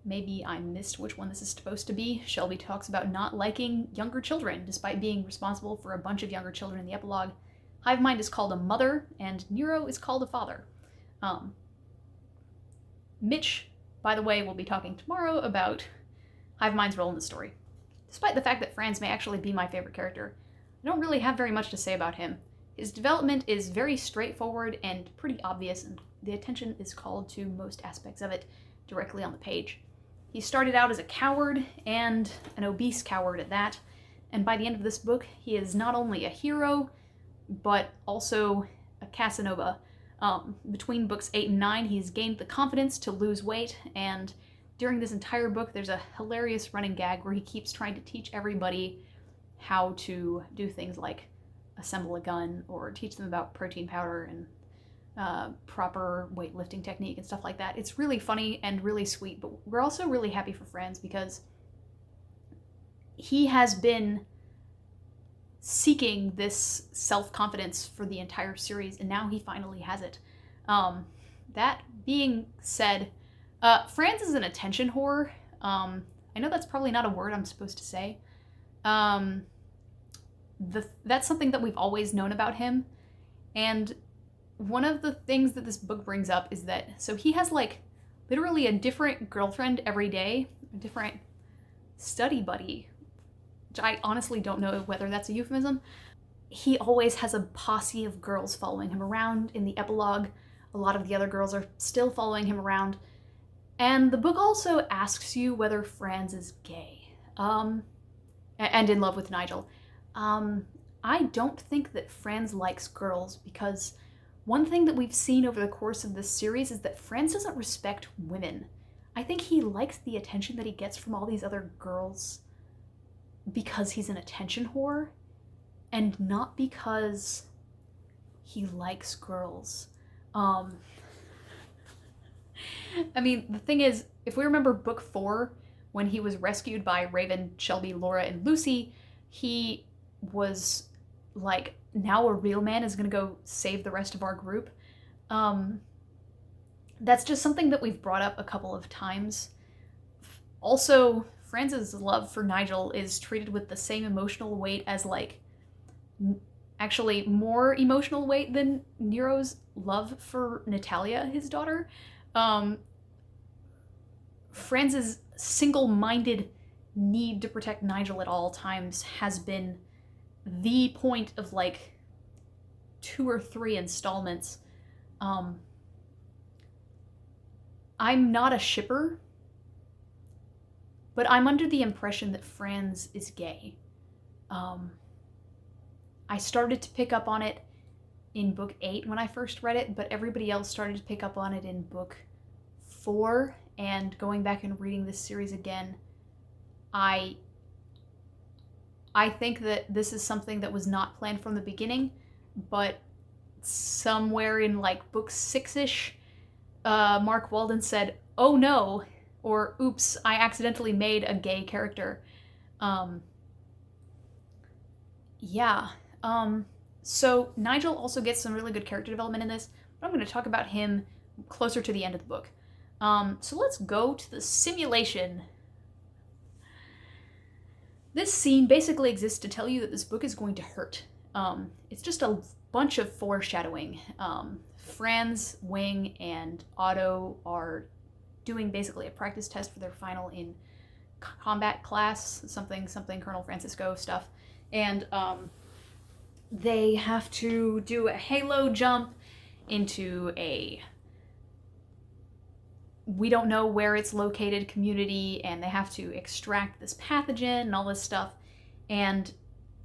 maybe I missed which one this is supposed to be. Shelby talks about not liking younger children, despite being responsible for a bunch of younger children in the epilogue. Hive Mind is called a mother, and Nero is called a father. Mitch, by the way, will be talking tomorrow about Hive Mind's role in the story. Despite the fact that Franz may actually be my favorite character, I don't really have very much to say about him. His development is very straightforward and pretty obvious, and the attention is called to most aspects of it directly on the page. He started out as a coward, and an obese coward at that, and by the end of this book, he is not only a hero, but also a Casanova. Between books 8 and 9, he's gained the confidence to lose weight, and during this entire book, there's a hilarious running gag where he keeps trying to teach everybody how to do things like assemble a gun, or teach them about protein powder and proper weightlifting technique and stuff like that. It's really funny and really sweet, but we're also really happy for Franz because he has been seeking this self-confidence for the entire series, and now he finally has it. That being said, Franz is an attention whore. I know that's probably not a word I'm supposed to say. That's something that we've always known about him, and one of the things that this book brings up is that, so he has like literally a different girlfriend every day, a different study buddy, which I honestly don't know whether that's a euphemism. He always has a posse of girls following him around. In the epilogue, a lot of the other girls are still following him around. And the book also asks you whether Franz is gay, and in love with Nigel. I don't think that Franz likes girls, because one thing that we've seen over the course of this series is that Franz doesn't respect women. I think he likes the attention that he gets from all these other girls because he's an attention whore, and not because he likes girls. I mean, the thing is, if we remember book 4, when he was rescued by Raven, Shelby, Laura, and Lucy, he was like, now a real man is gonna go save the rest of our group. That's just something that we've brought up a couple of times. Also, Franz's love for Nigel is treated with the same emotional weight as, like, actually more emotional weight than Nero's love for Natalia, his daughter. Franz's single-minded need to protect Nigel at all times has been the point of, like, 2 or 3 installments. I'm not a shipper, but I'm under the impression that Franz is gay. I started to pick up on it in book 8 when I first read it, but everybody else started to pick up on it in book 4, and going back and reading this series again, I think that this is something that was not planned from the beginning, but somewhere in, like, book 6-ish, Mark Walden said, "Oh no," or "Oops, I accidentally made a gay character." So Nigel also gets some really good character development in this, but I'm going to talk about him closer to the end of the book. So let's go to the simulation. This scene basically exists to tell you that this book is going to hurt. It's just a bunch of foreshadowing. Franz, Wing, and Otto are doing basically a practice test for their final in combat class, something Colonel Francisco stuff, and they have to do a halo jump into a we don't know where it's located community, and they have to extract this pathogen and all this stuff. And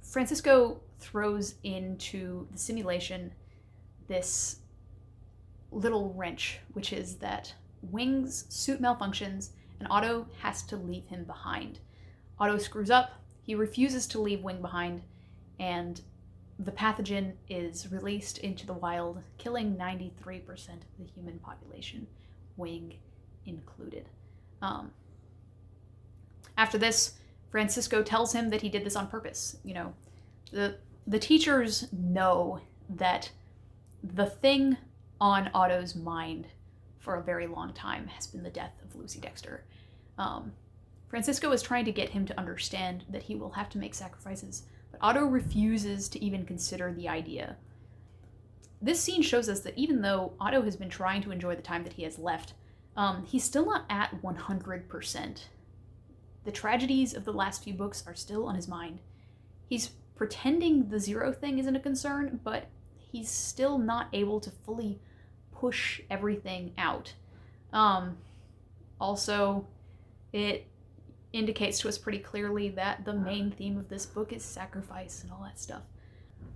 Francisco throws into the simulation this little wrench, which is that Wing's suit malfunctions and Otto has to leave him behind. Otto screws up, he refuses to leave Wing behind, and the pathogen is released into the wild, killing 93% of the human population, Wing included. After this, Francisco tells him that he did this on purpose. You know, the teachers know that the thing on Otto's mind for a very long time has been the death of Lucy Dexter. Francisco is trying to get him to understand that he will have to make sacrifices, but Otto refuses to even consider the idea. This scene shows us that even though Otto has been trying to enjoy the time that he has left, he's still not at 100%. The tragedies of the last few books are still on his mind. He's pretending the Zero thing isn't a concern, but he's still not able to fully push everything out. Also, it indicates to us pretty clearly that the main theme of this book is sacrifice and all that stuff.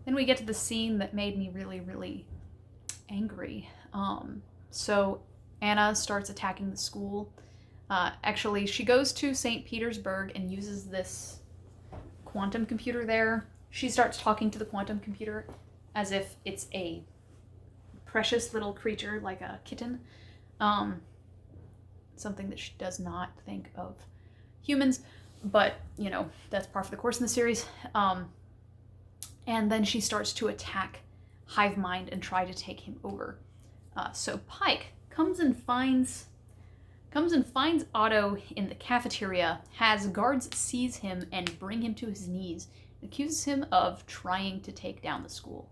Then we get to the scene that made me really, really angry. So Anna starts attacking the school. Actually, she goes to St. Petersburg and uses this quantum computer there. She starts talking to the quantum computer as if it's a precious little creature like a kitten. Something that she does not think of humans, but, you know, that's par for the course in the series. And then she starts to attack Hive Mind and try to take him over. So Pike comes and finds Otto in the cafeteria, has guards seize him and bring him to his knees, and accuses him of trying to take down the school.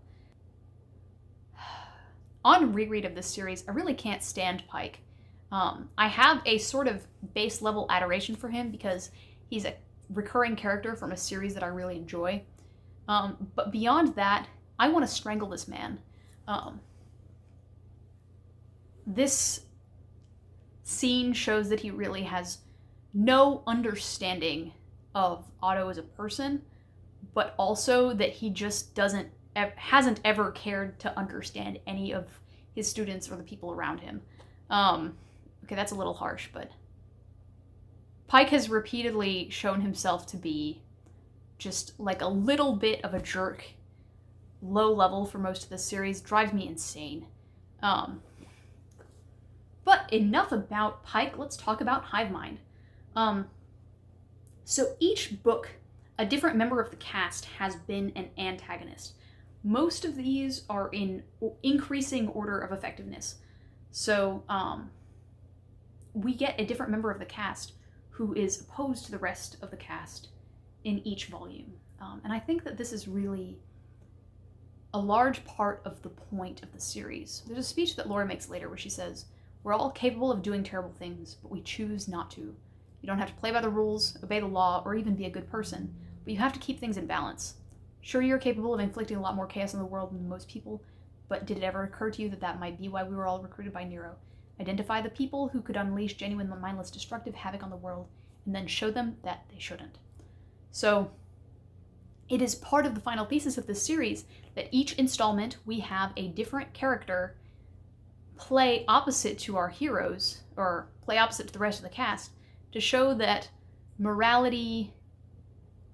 On reread of this series, I really can't stand Pike. I have a sort of base level adoration for him because He's a recurring character from a series that I really enjoy. But beyond that, I want to strangle this man. This scene shows that he really has no understanding of Otto as a person, but also that he just hasn't ever cared to understand any of his students or the people around him. Okay, that's a little harsh, but Pike has repeatedly shown himself to be just like a little bit of a jerk, low level for most of this series. Drives me insane. But enough about Pike, let's talk about Hive Mind. So each book, a different member of the cast has been an antagonist. Most of these are in increasing order of effectiveness. So we get a different member of the cast who is opposed to the rest of the cast in each volume. And I think that this is really a large part of the point of the series. There's a speech that Laura makes later where she says, "We're all capable of doing terrible things, but we choose not to. You don't have to play by the rules, obey the law, or even be a good person, but you have to keep things in balance. Sure, you're capable of inflicting a lot more chaos on the world than most people, but did it ever occur to you that that might be why we were all recruited by Nero? Identify the people who could unleash genuine, mindless, destructive havoc on the world, and then show them that they shouldn't." So, it is part of the final thesis of this series that each installment we have a different character play opposite to our heroes, or play opposite to the rest of the cast, to show that morality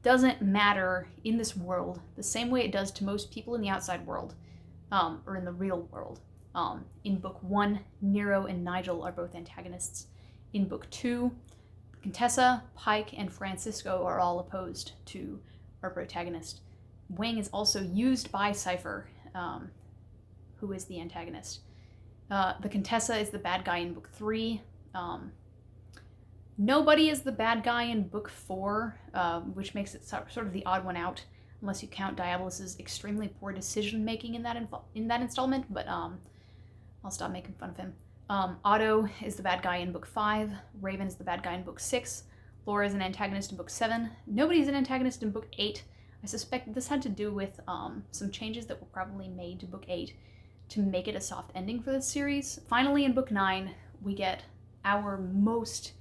doesn't matter in this world the same way it does to most people in the outside world, or in the real world. In book 1, Nero and Nigel are both antagonists. In book 2, Contessa, Pike, and Francisco are all opposed to our protagonist. Wing is also used by Cypher, who is the antagonist. The Contessa is the bad guy in book 3. Nobody is the bad guy in book 4, which makes it sort of the odd one out, unless you count Diabolus's extremely poor decision-making in that installment, but I'll stop making fun of him. Otto is the bad guy in book 5. Raven is the bad guy in book 6. Laura is an antagonist in book 7. Nobody is an antagonist in book 8. I suspect this had to do with some changes that were probably made to book 8 to make it a soft ending for this series. Finally, in book 9, we get our most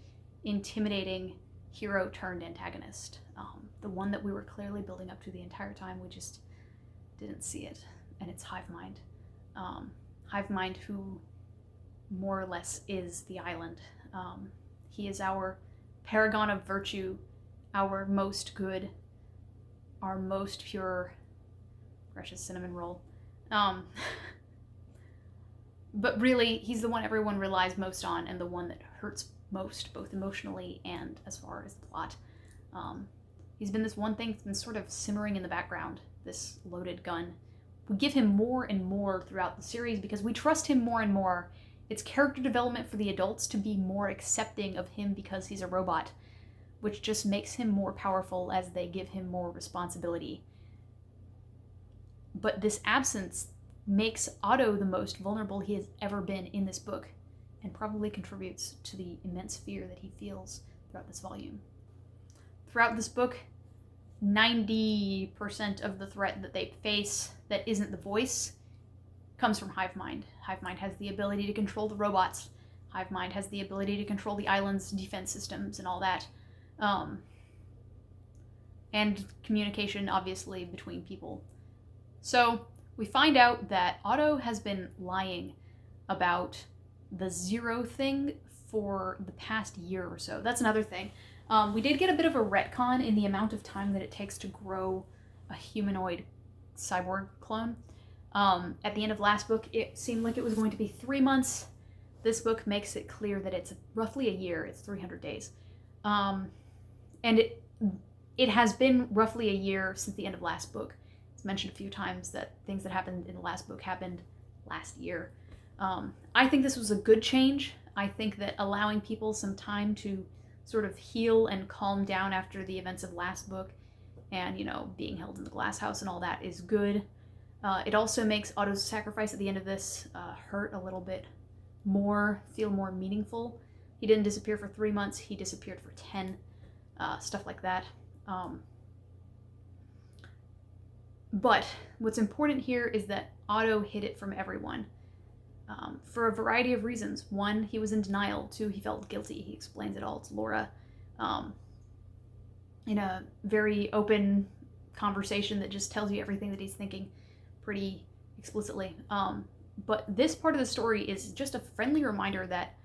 intimidating hero turned antagonist. The one that we were clearly building up to the entire time, we just didn't see it, and it's Hive Mind. Hive Mind, who more or less is the island. He is our paragon of virtue, our most good, our most pure, precious cinnamon roll. But really, he's the one everyone relies most on, and the one that hurts most, both emotionally and as far as the plot. He's been this one thing that's been sort of simmering in the background, this loaded gun. We give him more and more throughout the series because we trust him more and more. It's character development for the adults to be more accepting of him because he's a robot, which just makes him more powerful as they give him more responsibility. But this absence makes Otto the most vulnerable he has ever been in this book, and probably contributes to the immense fear that he feels throughout this volume. Throughout this book, 90% of the threat that they face that isn't the voice comes from Hive Mind. Hive Mind has the ability to control the robots. Hive Mind has the ability to control the island's defense systems and all that. And communication, obviously, between people. So, we find out that Otto has been lying about the zero thing for the past year or so. That's another thing. We did get a bit of a retcon in the amount of time that it takes to grow a humanoid cyborg clone. At the end of last book, it seemed like it was going to be 3 months. This book makes it clear that it's roughly a year. It's 300 days. And it has been roughly a year since the end of last book. It's mentioned a few times that things that happened in the last book happened last year. I think this was a good change. I think that allowing people some time to sort of heal and calm down after the events of last book and, being held in the glass house and all that is good. It also makes Otto's sacrifice at the end of this hurt a little bit more, feel more meaningful. He didn't disappear for 3 months, he disappeared for 10. stuff like that. But what's important here is that Otto hid it from everyone for a variety of reasons. One, he was in denial. Two, he felt guilty. He explains it all to Laura in a very open conversation that just tells you everything that he's thinking pretty explicitly. But this part of the story is just a friendly reminder that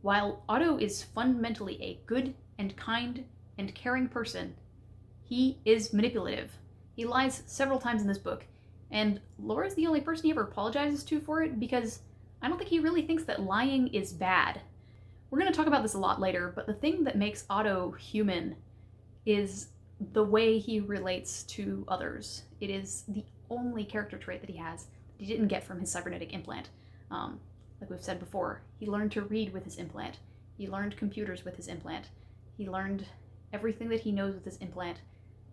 while Otto is fundamentally a good and kind and caring person, he is manipulative. He lies several times in this book, and Laura's the only person he ever apologizes to for it, because I don't think he really thinks that lying is bad. We're going to talk about this a lot later, but the thing that makes Otto human is the way he relates to others. It is the only character trait that he has that he didn't get from his cybernetic implant. Like we've said before, he learned to read with his implant. He learned computers with his implant. He learned everything that he knows with his implant,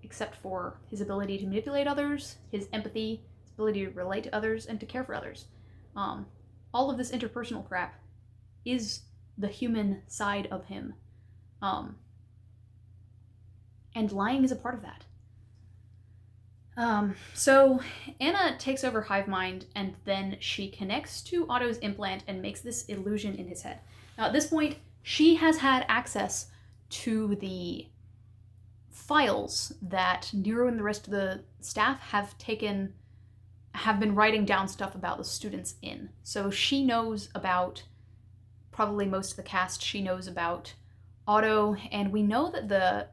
except for his ability to manipulate others, his empathy, his ability to relate to others, and to care for others. All of this interpersonal crap is the human side of him. And lying is a part of that. So Anna takes over Hive Mind, and then she connects to Otto's implant and makes this illusion in his head. Now at this point, she has had access to the files that Nero and the rest of the staff have been writing down stuff about the students in. So she knows about probably most of the cast. She knows about Otto, and we know that the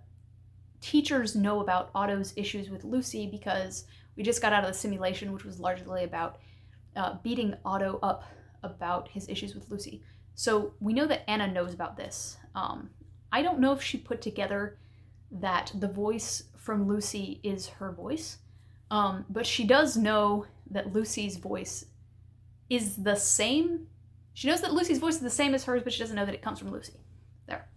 teachers know about Otto's issues with Lucy because we just got out of the simulation, which was largely about beating Otto up about his issues with Lucy. So we know that Anna knows about this. I don't know if she put together that the voice from Lucy is her voice, but she does know that Lucy's voice is the same. She knows that Lucy's voice is the same as hers, but she doesn't know that it comes from Lucy. There.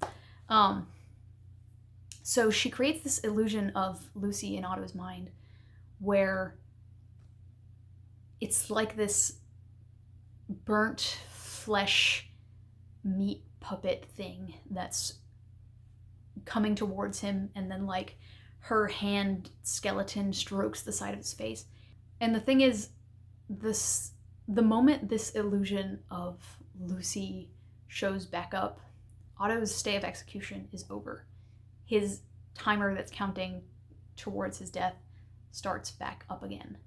So she creates this illusion of Lucy in Otto's mind where it's like this burnt flesh meat puppet thing that's coming towards him, and then like her hand skeleton strokes the side of his face. And the thing is, the moment this illusion of Lucy shows back up, Otto's stay of execution is over. His timer that's counting towards his death starts back up again.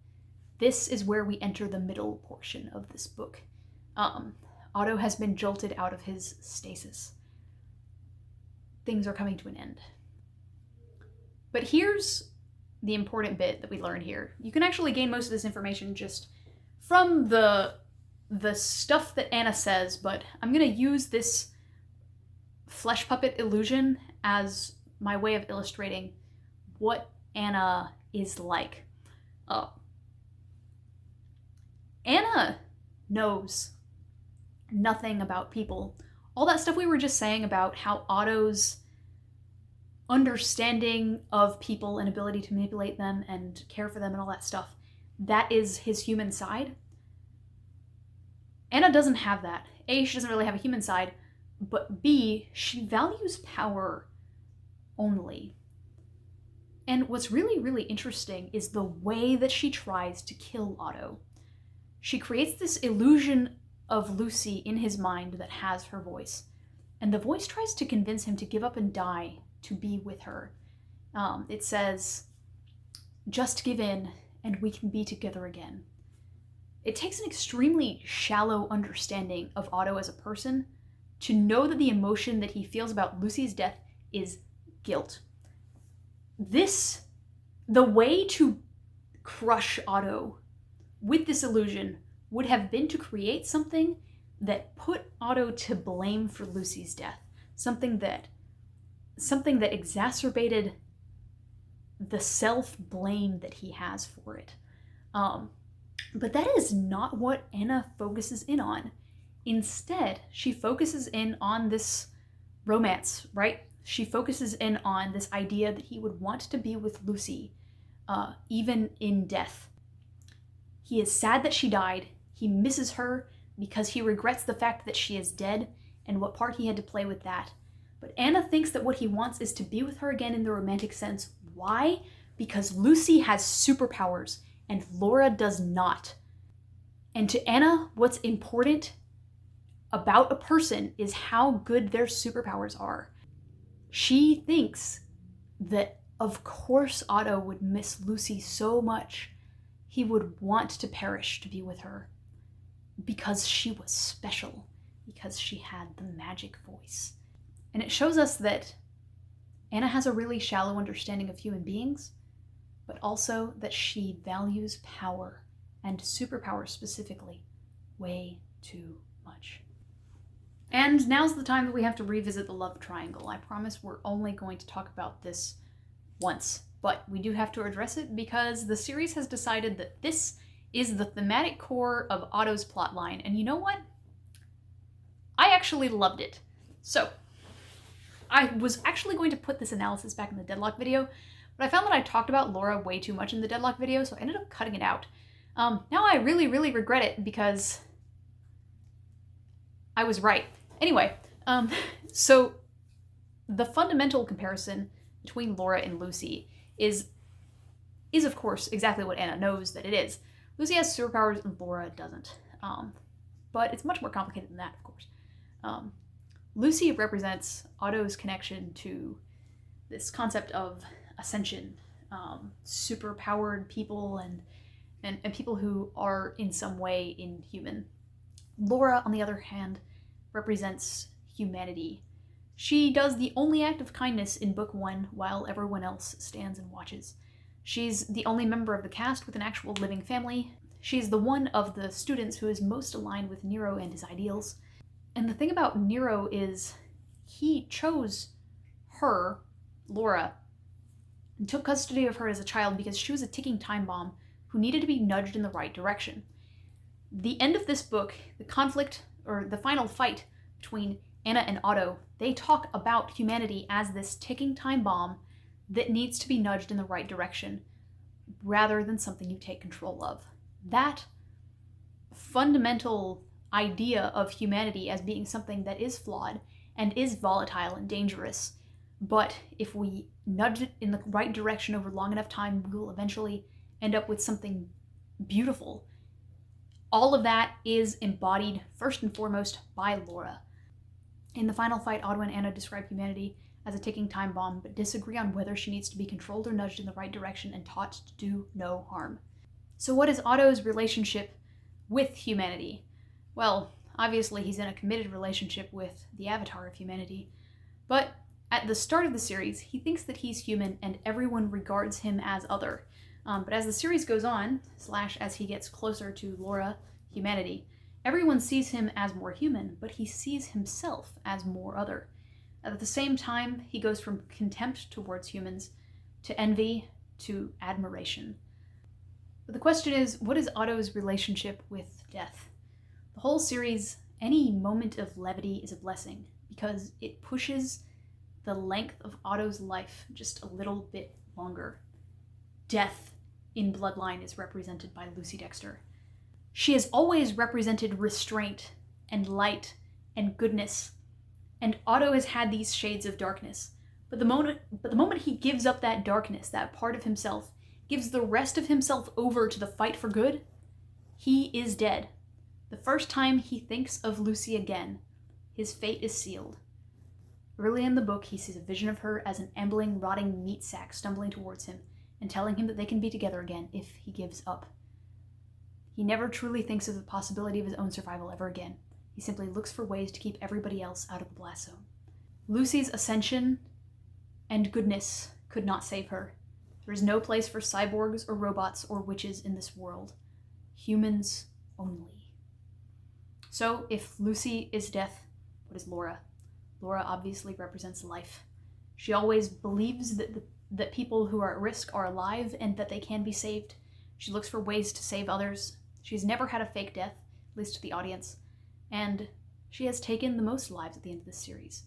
This is where we enter the middle portion of this book. Otto has been jolted out of his stasis. Things are coming to an end. But here's the important bit that we learn here. You can actually gain most of this information just from the stuff that Anna says, but I'm going to use this flesh puppet illusion as my way of illustrating what Anna is like. Anna knows nothing about people. All that stuff we were just saying about how Otto's understanding of people and ability to manipulate them and care for them and all that stuff, that is his human side. Anna doesn't have that. A, she doesn't really have a human side, but B, she values power only. And what's really, really interesting is the way that she tries to kill Otto. She creates this illusion of Lucy in his mind that has her voice. And the voice tries to convince him to give up and die to be with her. It says, "Just give in and we can be together again." It takes an extremely shallow understanding of Otto as a person to know that the emotion that he feels about Lucy's death is guilt. The way to crush Otto with this illusion would have been to create something that put Otto to blame for Lucy's death. Something that exacerbated the self-blame that he has for it. But that is not what Anna focuses in on. Instead, she focuses in on this romance, right? She focuses in on this idea that he would want to be with Lucy, even in death. He is sad that she died. He misses her because he regrets the fact that she is dead and what part he had to play with that. But Anna thinks that what he wants is to be with her again in the romantic sense. Why? Because Lucy has superpowers and Laura does not. And to Anna, what's important about a person is how good their superpowers are. She thinks that, of course, Otto would miss Lucy so much. He would want to perish to be with her because she was special, because she had the magic voice. And it shows us that Anna has a really shallow understanding of human beings, but also that she values power, and superpower specifically, way too much. And now's the time that we have to revisit the love triangle. I promise we're only going to talk about this once, but we do have to address it because the series has decided that this is the thematic core of Otto's plotline, and you know what? I actually loved it. So, I was actually going to put this analysis back in the Deadlock video, but I found that I talked about Laura way too much in the Deadlock video, so I ended up cutting it out. Now I really, really regret it because I was right. Anyway, so the fundamental comparison between Laura and Lucy is of course exactly what Anna knows that it is. Lucy has superpowers and Laura doesn't. But it's much more complicated than that, of course. Lucy represents Otto's connection to this concept of ascension, superpowered people and people who are in some way inhuman. Laura, on the other hand, represents humanity. She does the only act of kindness in book 1 while everyone else stands and watches. She's the only member of the cast with an actual living family. She's the one of the students who is most aligned with Nero and his ideals. And the thing about Nero is he chose her, Laura, and took custody of her as a child because she was a ticking time bomb who needed to be nudged in the right direction. The end of this book, the conflict, or the final fight between Anna and Otto, they talk about humanity as this ticking time bomb that needs to be nudged in the right direction, rather than something you take control of. That fundamental idea of humanity as being something that is flawed and is volatile and dangerous, but if we nudge it in the right direction over long enough time, we will eventually end up with something beautiful. All of that is embodied first and foremost by Laura. In the final fight, Otto and Anna describe humanity as a ticking time bomb, but disagree on whether she needs to be controlled or nudged in the right direction and taught to do no harm. So what is Otto's relationship with humanity? Well, obviously he's in a committed relationship with the avatar of humanity, but at the start of the series, he thinks that he's human and everyone regards him as other. But as the series goes on, / as he gets closer to Laura, humanity, everyone sees him as more human, but he sees himself as more other. At the same time, he goes from contempt towards humans to envy to admiration. But the question is, what is Otto's relationship with death? The whole series, any moment of levity is a blessing because it pushes the length of Otto's life just a little bit longer. Death in Bloodline is represented by Lucy Dexter. She has always represented restraint and light and goodness, and Otto has had these shades of darkness. But the moment he gives up that darkness, that part of himself, gives the rest of himself over to the fight for good, he is dead. The first time he thinks of Lucy again, his fate is sealed. Early in the book, he sees a vision of her as an ambling, rotting meat sack stumbling towards him and telling him that they can be together again if he gives up. He never truly thinks of the possibility of his own survival ever again. He simply looks for ways to keep everybody else out of the blast zone. Lucy's ascension and goodness could not save her. There is no place for cyborgs or robots or witches in this world. Humans only. So, if Lucy is death, what is Laura? Laura obviously represents life. She always believes that people who are at risk are alive and that they can be saved. She looks for ways to save others. She's never had a fake death, at least to the audience, and she has taken the most lives at the end of this series.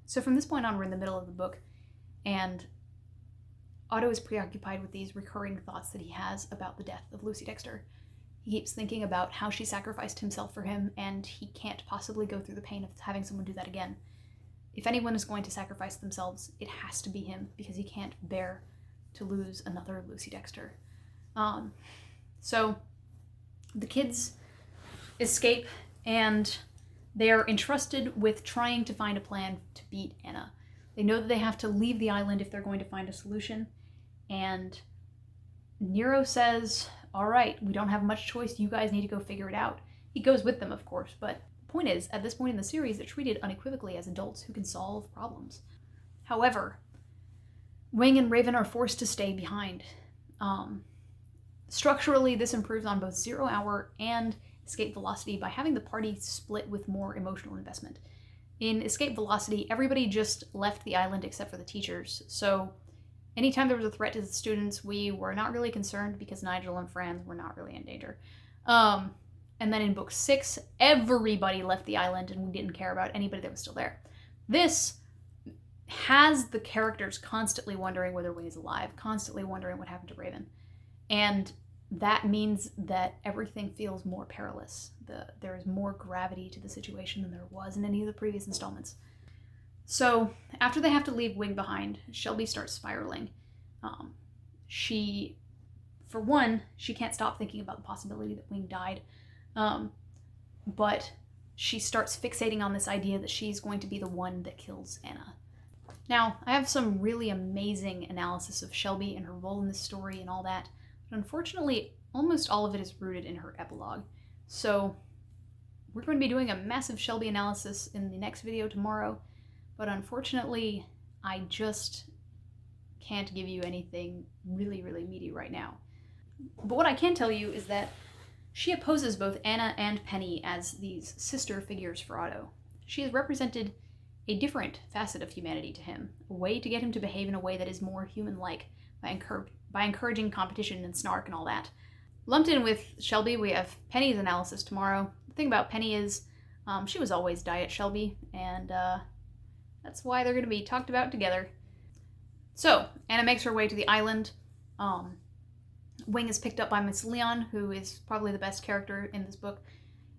So from this point on, we're in the middle of the book, and Otto is preoccupied with these recurring thoughts that he has about the death of Lucy Dexter. He keeps thinking about how she sacrificed himself for him, and he can't possibly go through the pain of having someone do that again. if anyone is going to sacrifice themselves, it has to be him, because he can't bear to lose another Lucy Dexter. So the kids escape, and they are entrusted with trying to find a plan to beat Anna. They know that they have to leave the island if they're going to find a solution, and Nero says, all right, we don't have much choice, you guys need to go figure it out. He goes with them, of course, but the point is, at this point in the series, they're treated unequivocally as adults who can solve problems. However, Wing and Raven are forced to stay behind. Structurally, this improves on both 0 Hour and Escape Velocity by having the party split with more emotional investment. In Escape Velocity, everybody just left the island except for the teachers, so anytime there was a threat to the students, we were not really concerned because Nigel and Franz were not really in danger. And then in book 6, everybody left the island and we didn't care about anybody that was still there. This has the characters constantly wondering whether Wing is alive, constantly wondering what happened to Raven. And that means that everything feels more perilous. There is more gravity to the situation than there was in any of the previous installments. So after they have to leave Wing behind, Shelby starts spiraling. For one, she can't stop thinking about the possibility that Wing died. But she starts fixating on this idea that she's going to be the one that kills Anna. Now, I have some really amazing analysis of Shelby and her role in this story and all that, but unfortunately, almost all of it is rooted in her epilogue. So we're going to be doing a massive Shelby analysis in the next video tomorrow, but unfortunately, I just can't give you anything really, really meaty right now. But what I can tell you is that she opposes both Anna and Penny as these sister figures for Otto. She has represented a different facet of humanity to him, a way to get him to behave in a way that is more human-like, by encouraging competition and snark and all that. Lumped in with Shelby, we have Penny's analysis tomorrow. The thing about Penny is, she was always Diet Shelby, and that's why they're going to be talked about together. So, Anna makes her way to the island. Wing is picked up by Miss Leon, who is probably the best character in this book,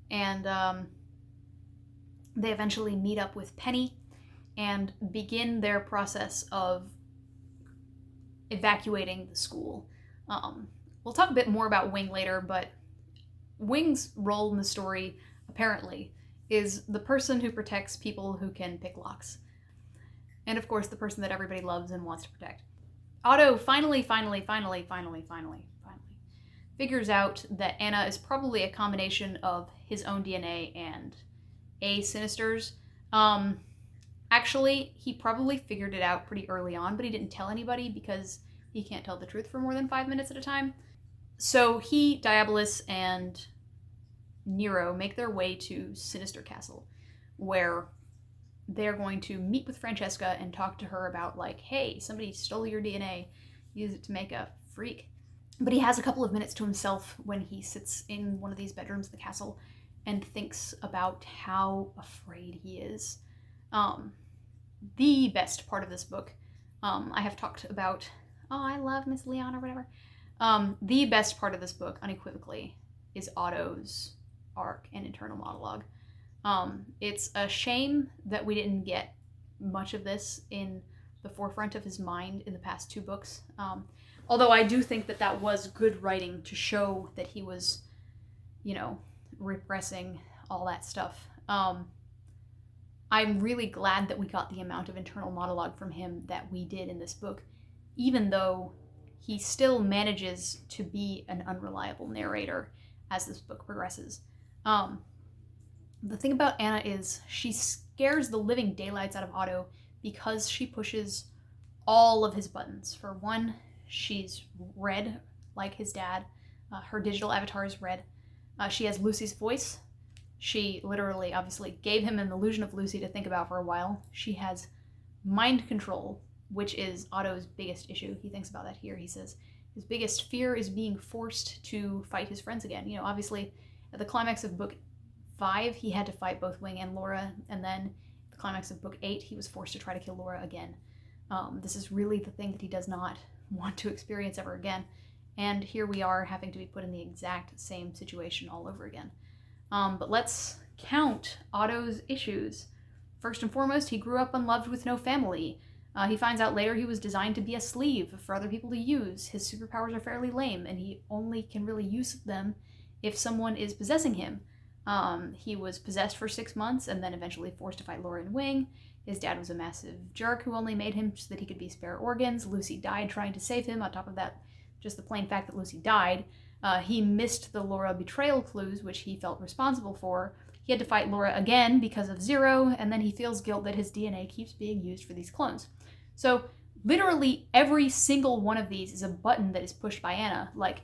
and they eventually meet up with Penny and begin their process of evacuating the school. We'll talk a bit more about Wing later, but Wing's role in the story, apparently, is the person who protects people who can pick locks. And of course, the person that everybody loves and wants to protect. Otto finally figures out that Anna is probably a combination of his own DNA and a Sinister's. Actually, he probably figured it out pretty early on, but he didn't tell anybody because he can't tell the truth for more than 5 minutes at a time. So he, Diabolus, and Nero make their way to Sinister Castle, where they're going to meet with Francesca and talk to her about, like, hey, somebody stole your DNA, use it to make a freak. But he has a couple of minutes to himself when he sits in one of these bedrooms of the castle and thinks about how afraid he is. The best part of this book, I have talked about, I love Miss Leon or whatever. The best part of this book, unequivocally, is Otto's arc and internal monologue. It's a shame that we didn't get much of this in the forefront of his mind in the past 2 books. Although I do think that that was good writing to show that he was, repressing all that stuff. I'm really glad that we got the amount of internal monologue from him that we did in this book, even though he still manages to be an unreliable narrator as this book progresses. The thing about Anna is she scares the living daylights out of Otto because she pushes all of his buttons. For one, she's red, like his dad. Her digital avatar is red. She has Lucy's voice. She literally, obviously, gave him an illusion of Lucy to think about for a while. She has mind control, which is Otto's biggest issue. He thinks about that here. He says his biggest fear is being forced to fight his friends again. Obviously, at the climax of book 5, he had to fight both Wing and Laura, and then the climax of book 8, he was forced to try to kill Laura again. This is really the thing that he does not want to experience ever again. And here we are having to be put in the exact same situation all over again. But let's count Otto's issues. First and foremost, he grew up unloved with no family. He finds out later he was designed to be a sleeve for other people to use. His superpowers are fairly lame, and he only can really use them if someone is possessing him. He was possessed for 6 months and then eventually forced to fight Laura and Wing. His dad was a massive jerk who only made him so that he could be spare organs. Lucy died trying to save him. On top of that, just the plain fact that Lucy died. He missed the Laura betrayal clues, which he felt responsible for. He had to fight Laura again because of Zero, and then he feels guilt that his DNA keeps being used for these clones. So literally every single one of these is a button that is pushed by Anna. Like,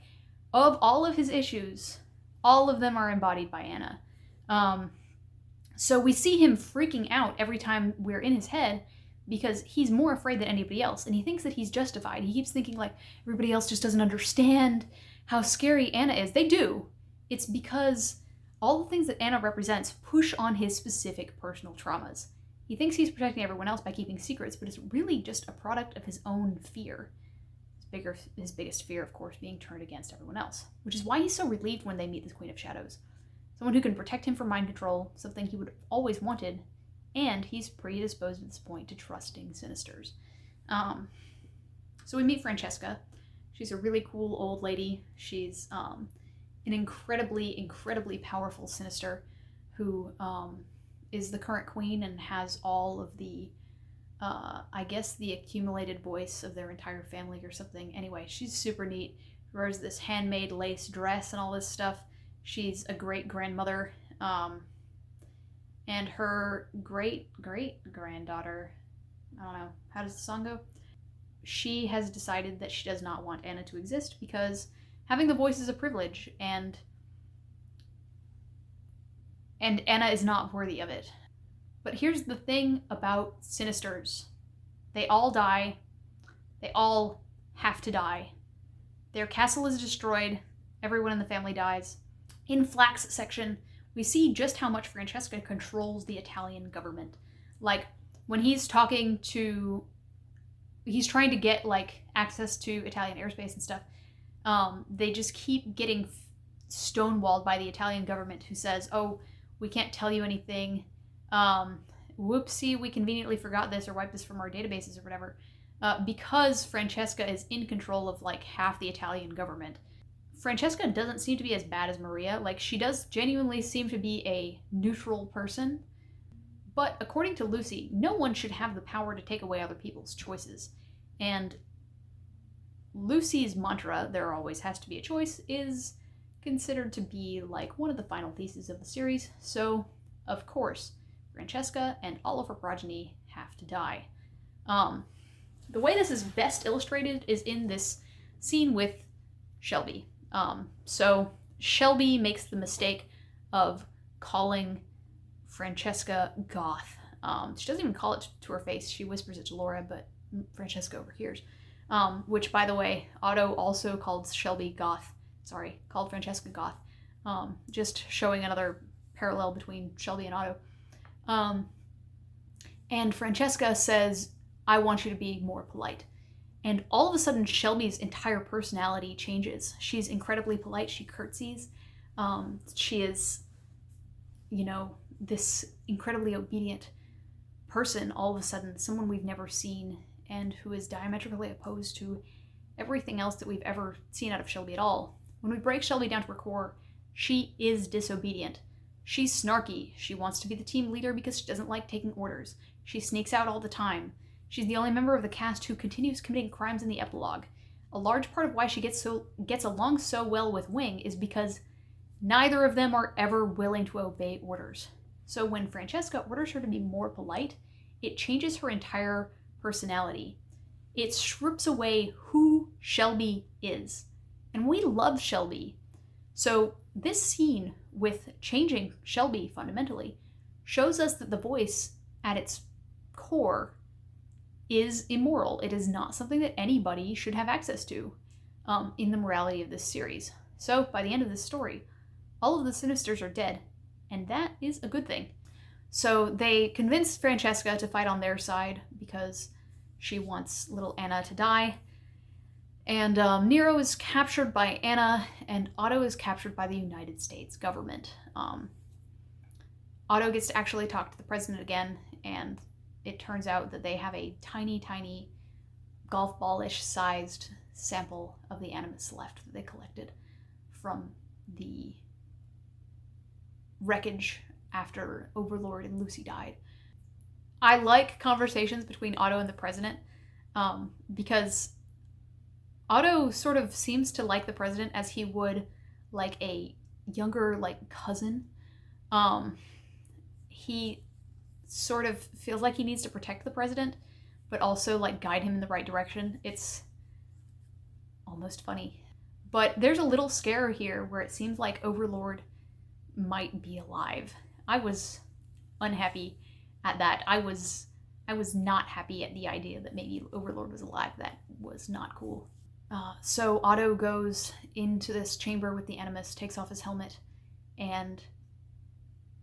of all of his issues, all of them are embodied by Anna. So we see him freaking out every time we're in his head because he's more afraid than anybody else, and he thinks that he's justified. He keeps thinking, like, everybody else just doesn't understand how scary Anna is. They do. It's because all the things that Anna represents push on his specific personal traumas. He thinks he's protecting everyone else by keeping secrets, but it's really just a product of his own fear. His biggest fear, of course, being turned against everyone else, which is why he's so relieved when they meet the Queen of Shadows. Someone who can protect him from mind control, something he would have always wanted, and he's predisposed at this point to trusting Sinisters. So we meet Francesca. She's a really cool old lady. She's an incredibly, incredibly powerful Sinister who is the current queen and has all of the, I guess, the accumulated voice of their entire family or something. Anyway, she's super neat. Wears this handmade lace dress and all this stuff. She's a great-grandmother. And her great-great-granddaughter, I don't know, how does the song go? She has decided that she does not want Anna to exist because having the voice is a privilege, and Anna is not worthy of it. But here's the thing about Sinisters. They all die. They all have to die. Their castle is destroyed. Everyone in the family dies. In Flack's section, we see just how much Francesca controls the Italian government. Like, when he's trying to get, like, access to Italian airspace and stuff, they just keep getting stonewalled by the Italian government, who says, oh, we can't tell you anything. Whoopsie, we conveniently forgot this or wiped this from our databases or whatever. Because Francesca is in control of, like, half the Italian government. Francesca doesn't seem to be as bad as Maria. Like, she does genuinely seem to be a neutral person. But according to Lucy, no one should have the power to take away other people's choices. And Lucy's mantra, there always has to be a choice, is considered to be like one of the final theses of the series. So, of course, Francesca and all of her progeny have to die. The way this is best illustrated is in this scene with Shelby. So Shelby makes the mistake of calling Francesca goth. She doesn't even call it to her face. She whispers it to Laura, but Francesca overhears. Which, by the way, Otto also called Francesca goth. Just showing another parallel between Shelby and Otto. And Francesca says, I want you to be more polite. And all of a sudden, Shelby's entire personality changes. She's incredibly polite. She curtsies. She is, this incredibly obedient person all of a sudden, someone we've never seen, and who is diametrically opposed to everything else that we've ever seen out of Shelby at all. When we break Shelby down to her core, she is disobedient. She's snarky. She wants to be the team leader because she doesn't like taking orders. She sneaks out all the time. She's the only member of the cast who continues committing crimes in the epilogue. A large part of why she gets along so well with Wing is because neither of them are ever willing to obey orders. So when Francesca orders her to be more polite, it changes her entire personality. It strips away who Shelby is. And we love Shelby. So this scene with changing Shelby fundamentally shows us that the voice at its core is immoral. It is not something that anybody should have access to in the morality of this series. So by the end of this story, all of the Sinisters are dead, and that is a good thing. So they convince Francesca to fight on their side because she wants little Anna to die. And Nero is captured by Anna, and Otto is captured by the United States government. Otto gets to actually talk to the president again, and it turns out that they have a tiny, tiny golf ball-ish sized sample of the Animus left that they collected from the wreckage after Overlord and Lucy died. I like conversations between Otto and the president, because Otto sort of seems to like the president as he would like a younger like cousin. He sort of feels like he needs to protect the president, but also like guide him in the right direction. It's almost funny. But there's a little scare here where it seems like Overlord might be alive. I was unhappy at that. I was not happy at the idea that maybe Overlord was alive. That was not cool. So Otto goes into this chamber with the Animus, takes off his helmet, and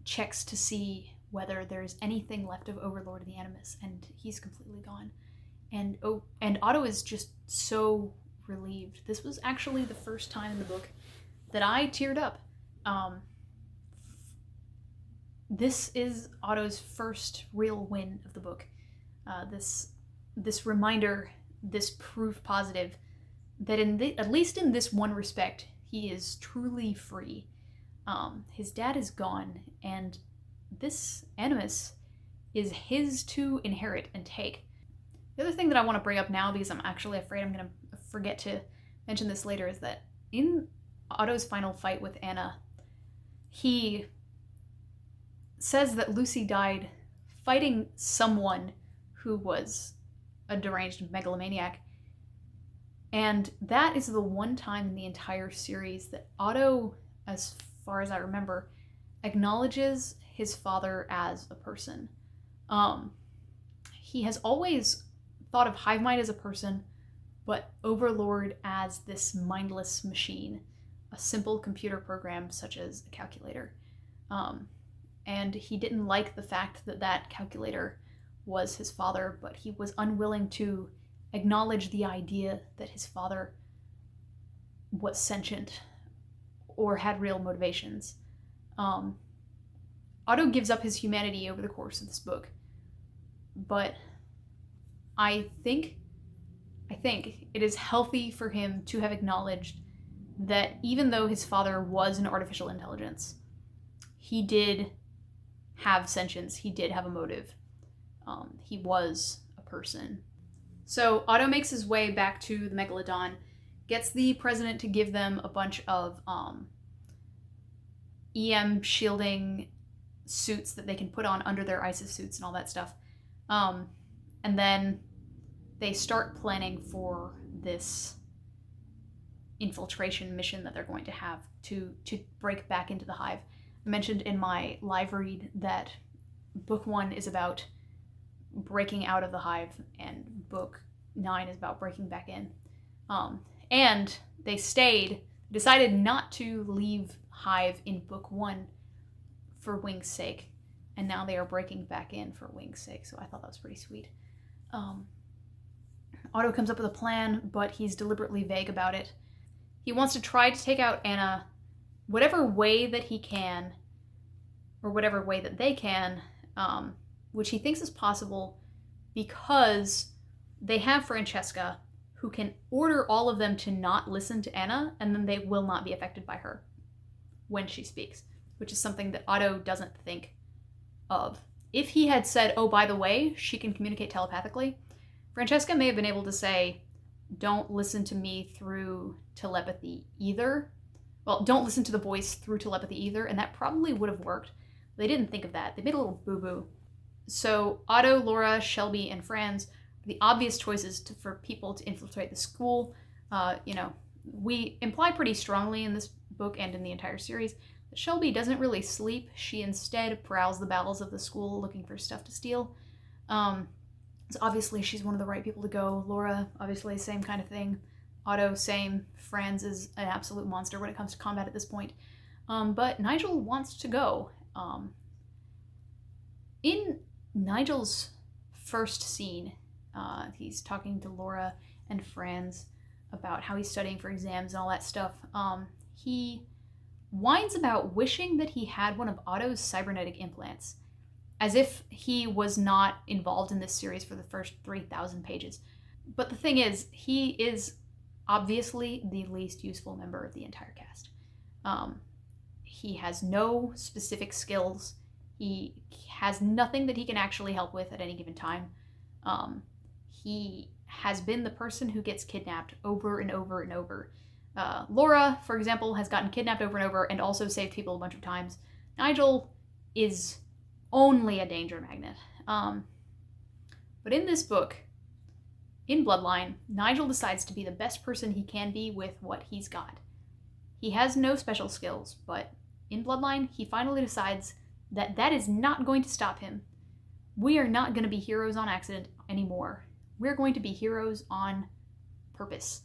checks to see whether there's anything left of Overlord of the Animus, and he's completely gone. And Otto is just so relieved. This was actually the first time in the book that I teared up. This is Otto's first real win of the book. This reminder, this proof positive that at least in this one respect, he is truly free. His dad is gone, and this Animus is his to inherit and take. The other thing that I want to bring up now, because I'm actually afraid I'm going to forget to mention this later, is that in Otto's final fight with Anna, he says that Lucy died fighting someone who was a deranged megalomaniac. And that is the one time in the entire series that Otto, as far as I remember, acknowledges his father as a person. He has always thought of Hive Mind as a person, but Overlord as this mindless machine, a simple computer program such as a calculator. And he didn't like the fact that that calculator was his father, but he was unwilling to acknowledge the idea that his father was sentient or had real motivations. Otto gives up his humanity over the course of this book, but I think it is healthy for him to have acknowledged that even though his father was an artificial intelligence, he did have sentience, he did have a motive. He was a person. So Otto makes his way back to the Megalodon, gets the president to give them a bunch of EM shielding suits that they can put on under their ISIS suits and all that stuff. And then they start planning for this infiltration mission that they're going to have to break back into the Hive. I mentioned in my live read that book 1 is about breaking out of the Hive, and book 9 is about breaking back in. And they decided not to leave Hive in book 1 for Wing's sake, and now they are breaking back in for Wing's sake, so I thought that was pretty sweet. Otto comes up with a plan, but he's deliberately vague about it. He wants to try to take out Anna whatever way that he can, or whatever way that they can, which he thinks is possible because they have Francesca, who can order all of them to not listen to Anna, and then they will not be affected by her when she speaks, which is something that Otto doesn't think of. If he had said, oh, by the way, she can communicate telepathically, Francesca may have been able to say, don't listen to me through telepathy either. Well, don't listen to the voice through telepathy either, and that probably would have worked. They didn't think of that. They made a little boo-boo. So Otto, Laura, Shelby, and Franz are the obvious choices for people to infiltrate the school. We imply pretty strongly in this book and in the entire series that Shelby doesn't really sleep. She instead prowls the bowels of the school looking for stuff to steal. So obviously she's one of the right people to go. Laura, obviously, same kind of thing. Otto, same. Franz is an absolute monster when it comes to combat at this point. But Nigel wants to go. In Nigel's first scene, he's talking to Laura and Franz about how he's studying for exams and all that stuff. He whines about wishing that he had one of Otto's cybernetic implants, as if he was not involved in this series for the first 3,000 pages. But the thing is, he is obviously the least useful member of the entire cast. He has no specific skills. He has nothing that he can actually help with at any given time. He has been the person who gets kidnapped over and over and over. Laura, for example, has gotten kidnapped over and over and also saved people a bunch of times. Nigel is only a danger magnet. But in this book, in Bloodline, Nigel decides to be the best person he can be with what he's got. He has no special skills, but in Bloodline, he finally decides that that is not going to stop him. We are not going to be heroes on accident anymore. We're going to be heroes on purpose.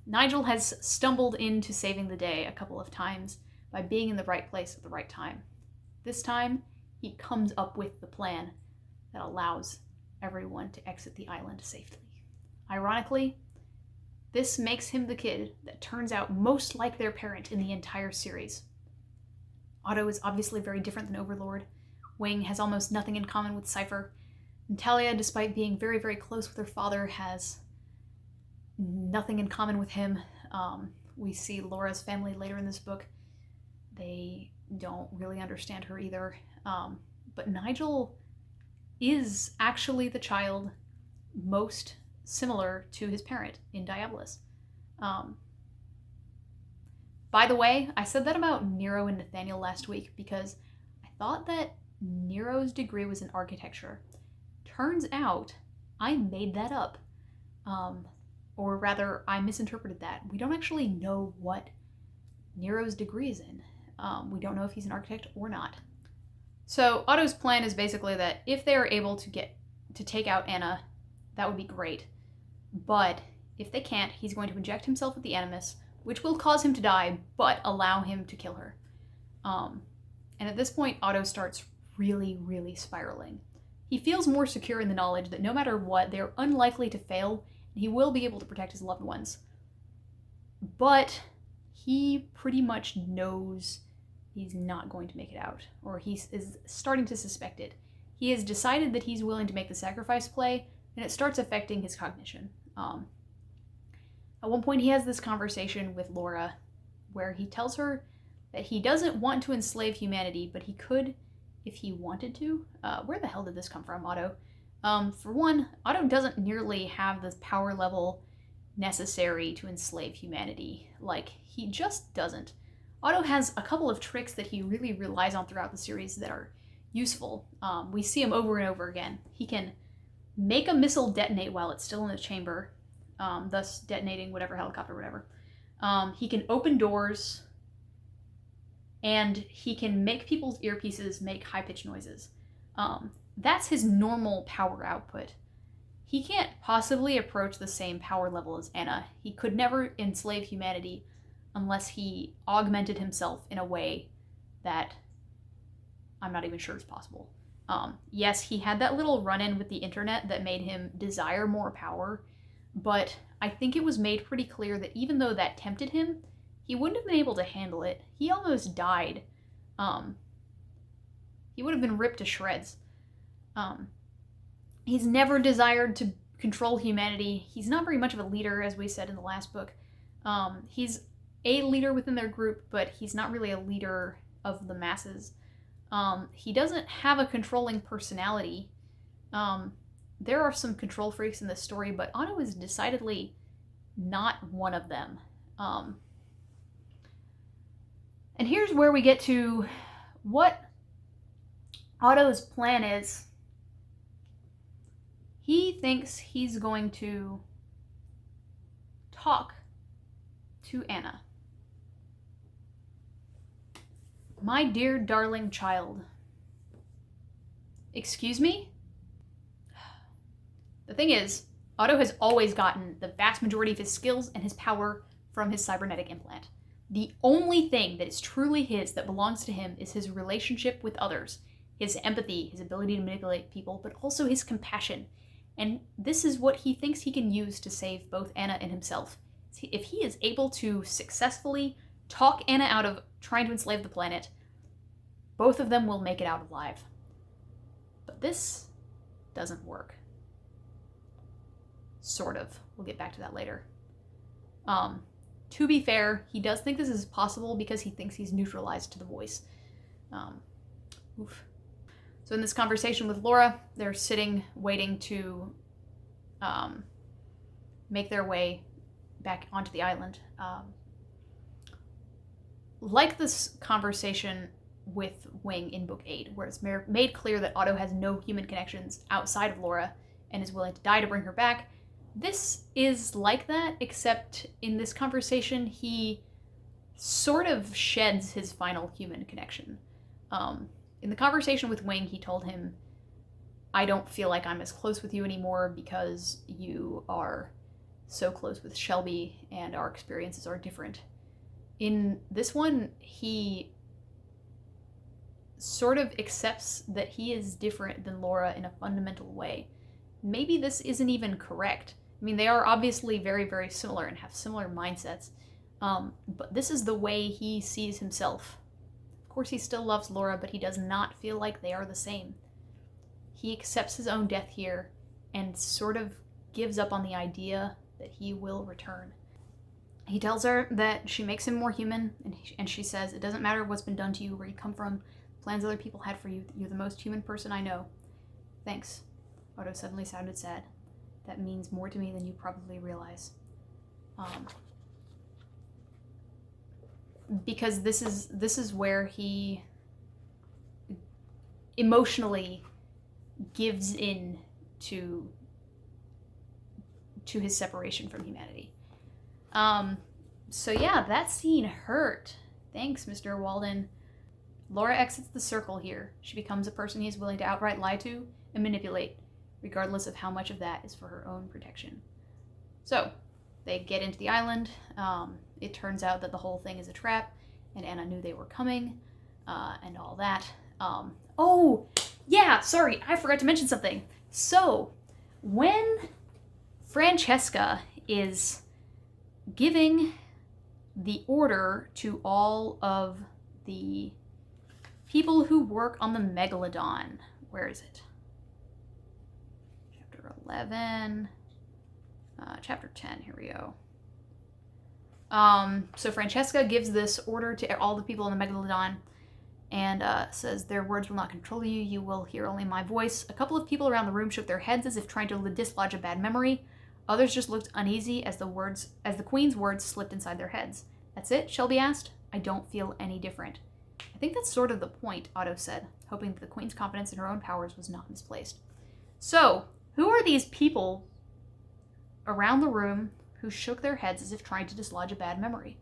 Nigel has stumbled into saving the day a couple of times by being in the right place at the right time. This time, he comes up with the plan that allows everyone to exit the island safely. Ironically, this makes him the kid that turns out most like their parent in the entire series. Otto is obviously very different than Overlord. Wing has almost nothing in common with Cypher. And Talia, despite being very, very close with her father, has nothing in common with him. We see Laura's family later in this book. They don't really understand her either. But Nigel is actually the child most similar to his parent in Diabolus. By the way, I said that about Nero and Nathaniel last week because I thought that Nero's degree was in architecture. Turns out I made that up. Or rather, I misinterpreted that. We don't actually know what Nero's degree is in. We don't know if he's an architect or not. So Otto's plan is basically that if they are able to take out Anna, that would be great. But if they can't, he's going to inject himself with the Animus, which will cause him to die, but allow him to kill her. And at this point, Otto starts really, really spiraling. He feels more secure in the knowledge that no matter what, they're unlikely to fail, and he will be able to protect his loved ones. But he pretty much knows he's not going to make it out, or he is starting to suspect it. He has decided that he's willing to make the sacrifice play, and it starts affecting his cognition. At one point, he has this conversation with Laura where he tells her that he doesn't want to enslave humanity, but he could if he wanted to. Where the hell did this come from, Otto? For one, Otto doesn't nearly have the power level necessary to enslave humanity. Like, he just doesn't. Otto has a couple of tricks that he really relies on throughout the series that are useful. We see him over and over again. He can make a missile detonate while it's still in the chamber, thus detonating whatever helicopter, whatever. He can open doors, and he can make people's earpieces make high-pitched noises. That's his normal power output. He can't possibly approach the same power level as Anna. He could never enslave humanity unless he augmented himself in a way that I'm not even sure is possible. Yes, he had that little run-in with the internet that made him desire more power, but I think it was made pretty clear that even though that tempted him, he wouldn't have been able to handle it. He almost died. He would have been ripped to shreds. He's never desired to control humanity. He's not very much of a leader, as we said in the last book. He's a leader within their group, but he's not really a leader of the masses. He doesn't have a controlling personality. There are some control freaks in this story, but Otto is decidedly not one of them. And here's where we get to what Otto's plan is. He thinks he's going to talk to Anna. My dear darling child. Excuse me? The thing is, Otto has always gotten the vast majority of his skills and his power from his cybernetic implant. The only thing that is truly his, that belongs to him, is his relationship with others, his empathy, his ability to manipulate people, but also his compassion. And this is what he thinks he can use to save both Anna and himself. If he is able to successfully talk Anna out of trying to enslave the planet, both of them will make it out alive. But this doesn't work. Sort of. We'll get back to that later. To be fair, he does think this is possible because he thinks he's neutralized to the voice. Oof. So in this conversation with Laura, they're sitting, waiting to make their way back onto the island. Like this conversation with Wing in Book 8, where it's made clear that Otto has no human connections outside of Laura and is willing to die to bring her back, this is like that, except in this conversation, he sort of sheds his final human connection. In the conversation with Wing, he told him, I don't feel like I'm as close with you anymore because you are so close with Shelby and our experiences are different. In this one, he sort of accepts that he is different than Laura in a fundamental way. Maybe this isn't even correct. I mean, they are obviously very, very similar and have similar mindsets, but this is the way he sees himself. Of course, he still loves Laura, but he does not feel like they are the same. He accepts his own death here and sort of gives up on the idea that he will return. He tells her that she makes him more human, and she says, it doesn't matter what's been done to you, where you come from, plans other people had for you, you're the most human person I know. Thanks. Otto suddenly sounded sad. That means more to me than you probably realize. Because this is where he emotionally gives in to his separation from humanity. So yeah, that scene hurt. Thanks, Mr. Walden. Laura exits the circle here. She becomes a person he is willing to outright lie to and manipulate, regardless of how much of that is for her own protection. So, they get into the island. It turns out that the whole thing is a trap, and Anna knew they were coming, and all that. Oh, yeah, sorry, I forgot to mention something. So, when Francesca is giving the order to all of the people who work on the Megalodon, where is it? Chapter 11, chapter 10, here we go. So Francesca gives this order to all the people in the Megalodon and says, their words will not control you, you will hear only my voice. A couple of people around the room shook their heads as if trying to dislodge a bad memory. Others just looked uneasy as the Queen's words slipped inside their heads. That's it? Shelby asked. I don't feel any different. I think that's sort of the point, Otto said, hoping that the Queen's confidence in her own powers was not misplaced. So, who are these people around the room who shook their heads as if trying to dislodge a bad memory?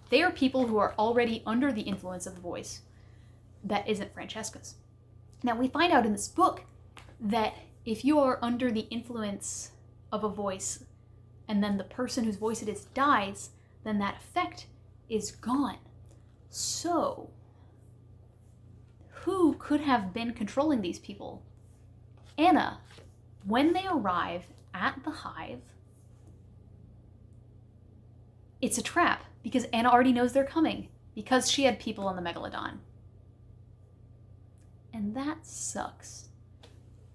They are people who are already under the influence of the voice that isn't Francesca's. Now, we find out in this book that if you are under the influence of a voice and then the person whose voice it is dies, then that effect is gone. So, who could have been controlling these people? Anna. When they arrive at the Hive, it's a trap because Anna already knows they're coming because she had people on the Megalodon. And that sucks.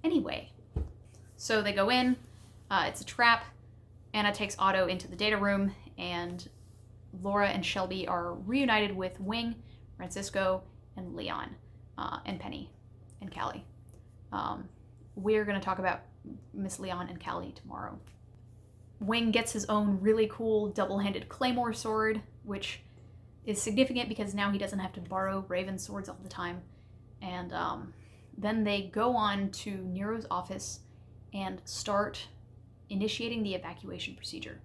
Anyway, so they go in, it's a trap. Anna takes Otto into the data room, and Laura and Shelby are reunited with Wing, Francisco, and Leon, and Penny, and Callie. We're going to talk about Miss Leon and Callie tomorrow. Wing gets his own really cool double-handed claymore sword, which is significant because now he doesn't have to borrow Raven swords all the time. And then they go on to Nero's office and start initiating the evacuation procedure.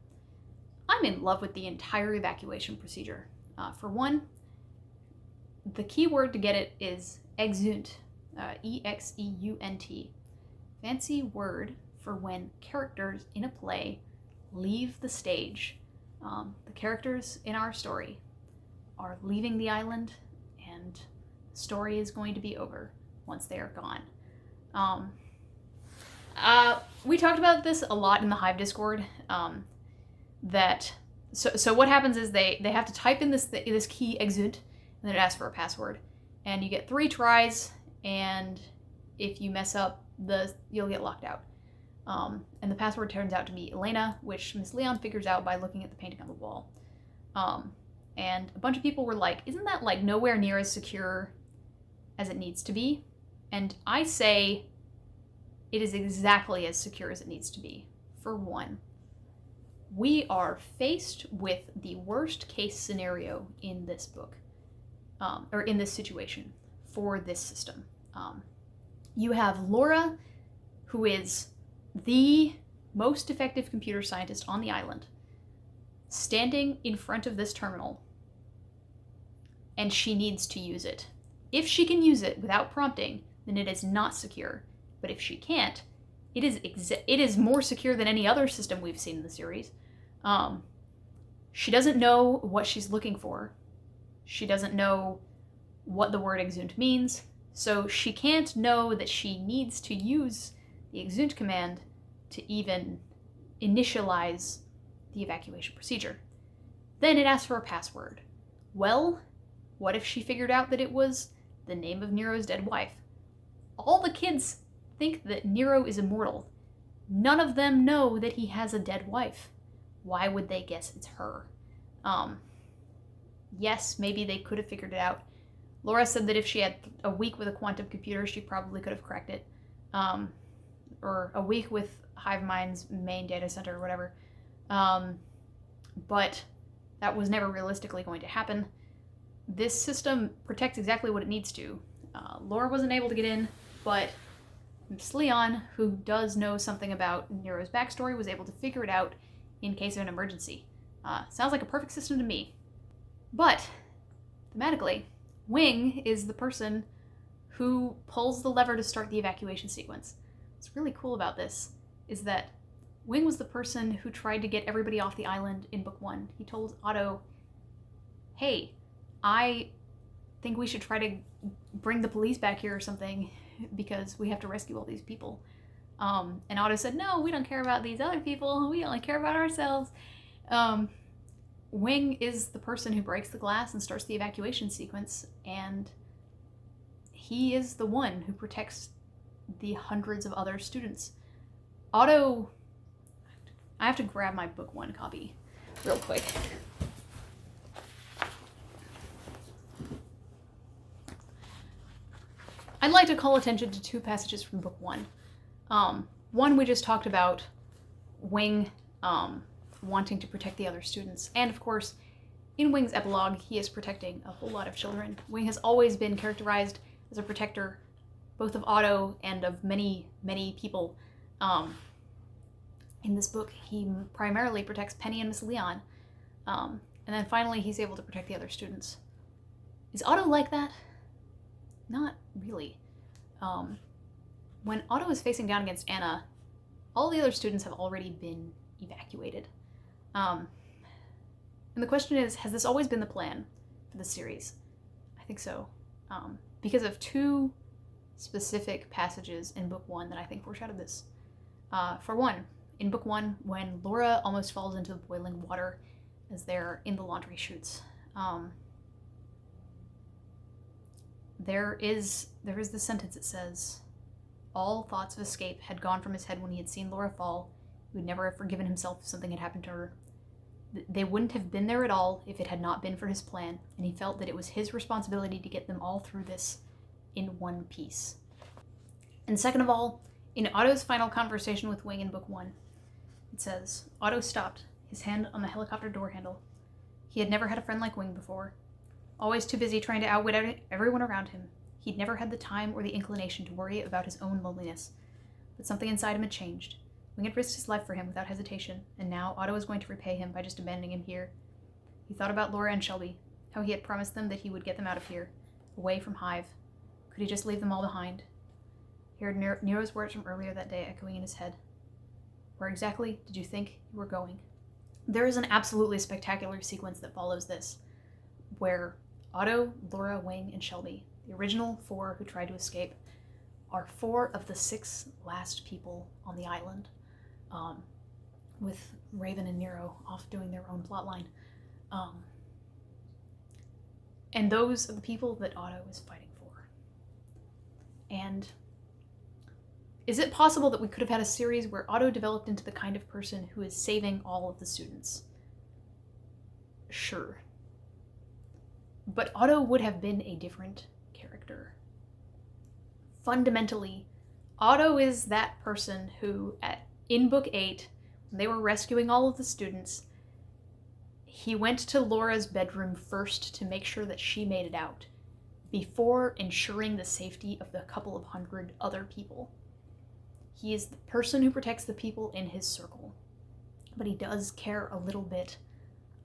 I'm in love with the entire evacuation procedure. For one, the key word to get it is exeunt, E-X-E-U-N-T. Fancy word for when characters in a play leave the stage. The characters in our story are leaving the island, and the story is going to be over once they are gone. We talked about this a lot in the Hive Discord. So what happens is they have to type in this key exeunt, and then it asks for a password, and you get 3 tries, and if you mess up, you'll get locked out. And the password turns out to be Elena, which Miss Leon figures out by looking at the painting on the wall. And a bunch of people were like, isn't that like nowhere near as secure as it needs to be? And I say it is exactly as secure as it needs to be. For one, we are faced with the worst case scenario in this book, or in this situation for this system. You have Laura, who is the most effective computer scientist on the island, standing in front of this terminal, and she needs to use it. If she can use it without prompting, then it is not secure. But if she can't, it is more secure than any other system we've seen in the series. She doesn't know what she's looking for. She doesn't know what the word exunt means, so she can't know that she needs to use the exunt command to even initialize the evacuation procedure. Then it asks for a password. Well, what if she figured out that it was the name of Nero's dead wife? All the kids think that Nero is immortal. None of them know that he has a dead wife. Why would they guess it's her? Yes, maybe they could have figured it out. Laura said that if she had a week with a quantum computer, she probably could have cracked it. Or a week with Hive Mind's main data center or whatever. But that was never realistically going to happen. This system protects exactly what it needs to. Laura wasn't able to get in, but Miss Leon, who does know something about Nero's backstory, was able to figure it out in case of an emergency. Sounds like a perfect system to me. But, thematically, Wing is the person who pulls the lever to start the evacuation sequence. What's really cool about this is that Wing was the person who tried to get everybody off the island in book 1. He told Otto, hey, I think we should try to bring the police back here or something because we have to rescue all these people. And Otto said, no, we don't care about these other people. We only care about ourselves. Wing is the person who breaks the glass and starts the evacuation sequence, and he is the one who protects the hundreds of other students. Otto... I have to grab my book 1 copy real quick. I'd like to call attention to 2 passages from book 1. One we just talked about, Wing wanting to protect the other students. And of course, in Wing's epilogue, he is protecting a whole lot of children. Wing has always been characterized as a protector, both of Otto and of many, many people. In this book, he primarily protects Penny and Miss Leon. And then finally, he's able to protect the other students. Is Otto like that? Not really. When Otto is facing down against Anna, all the other students have already been evacuated. And the question is, has this always been the plan for the series? I think so. Because of 2 specific passages in book 1 that I think foreshadowed this. For one, in book 1, when Laura almost falls into the boiling water as they're in the laundry chutes, there is this sentence that says, all thoughts of escape had gone from his head when he had seen Laura fall. He would never have forgiven himself if something had happened to her. They wouldn't have been there at all if it had not been for his plan, and he felt that it was his responsibility to get them all through this in one piece. And second of all, in Otto's final conversation with Wing in book 1, it says, Otto stopped, his hand on the helicopter door handle. He had never had a friend like Wing before. Always too busy trying to outwit everyone around him. He'd never had the time or the inclination to worry about his own loneliness. But something inside him had changed. Wing had risked his life for him without hesitation, and now Otto was going to repay him by just abandoning him here. He thought about Laura and Shelby, how he had promised them that he would get them out of here, away from Hive. Could he just leave them all behind? He heard Nero's words from earlier that day echoing in his head. Where exactly did you think you were going? There is an absolutely spectacular sequence that follows this, where Otto, Laura, Wing, and Shelby, the original 4 who tried to escape, are 4 of the 6 last people on the island, with Raven and Nero off doing their own plotline. And those are the people that Otto is fighting for. And Is it possible that we could have had a series where Otto developed into the kind of person who is saving all of the students? Sure. But Otto would have been a different character. Fundamentally, Otto is that person who, in Book 8, when they were rescuing all of the students, he went to Laura's bedroom first to make sure that she made it out, before ensuring the safety of the couple of hundred other people. He is the person who protects the people in his circle, but he does care a little bit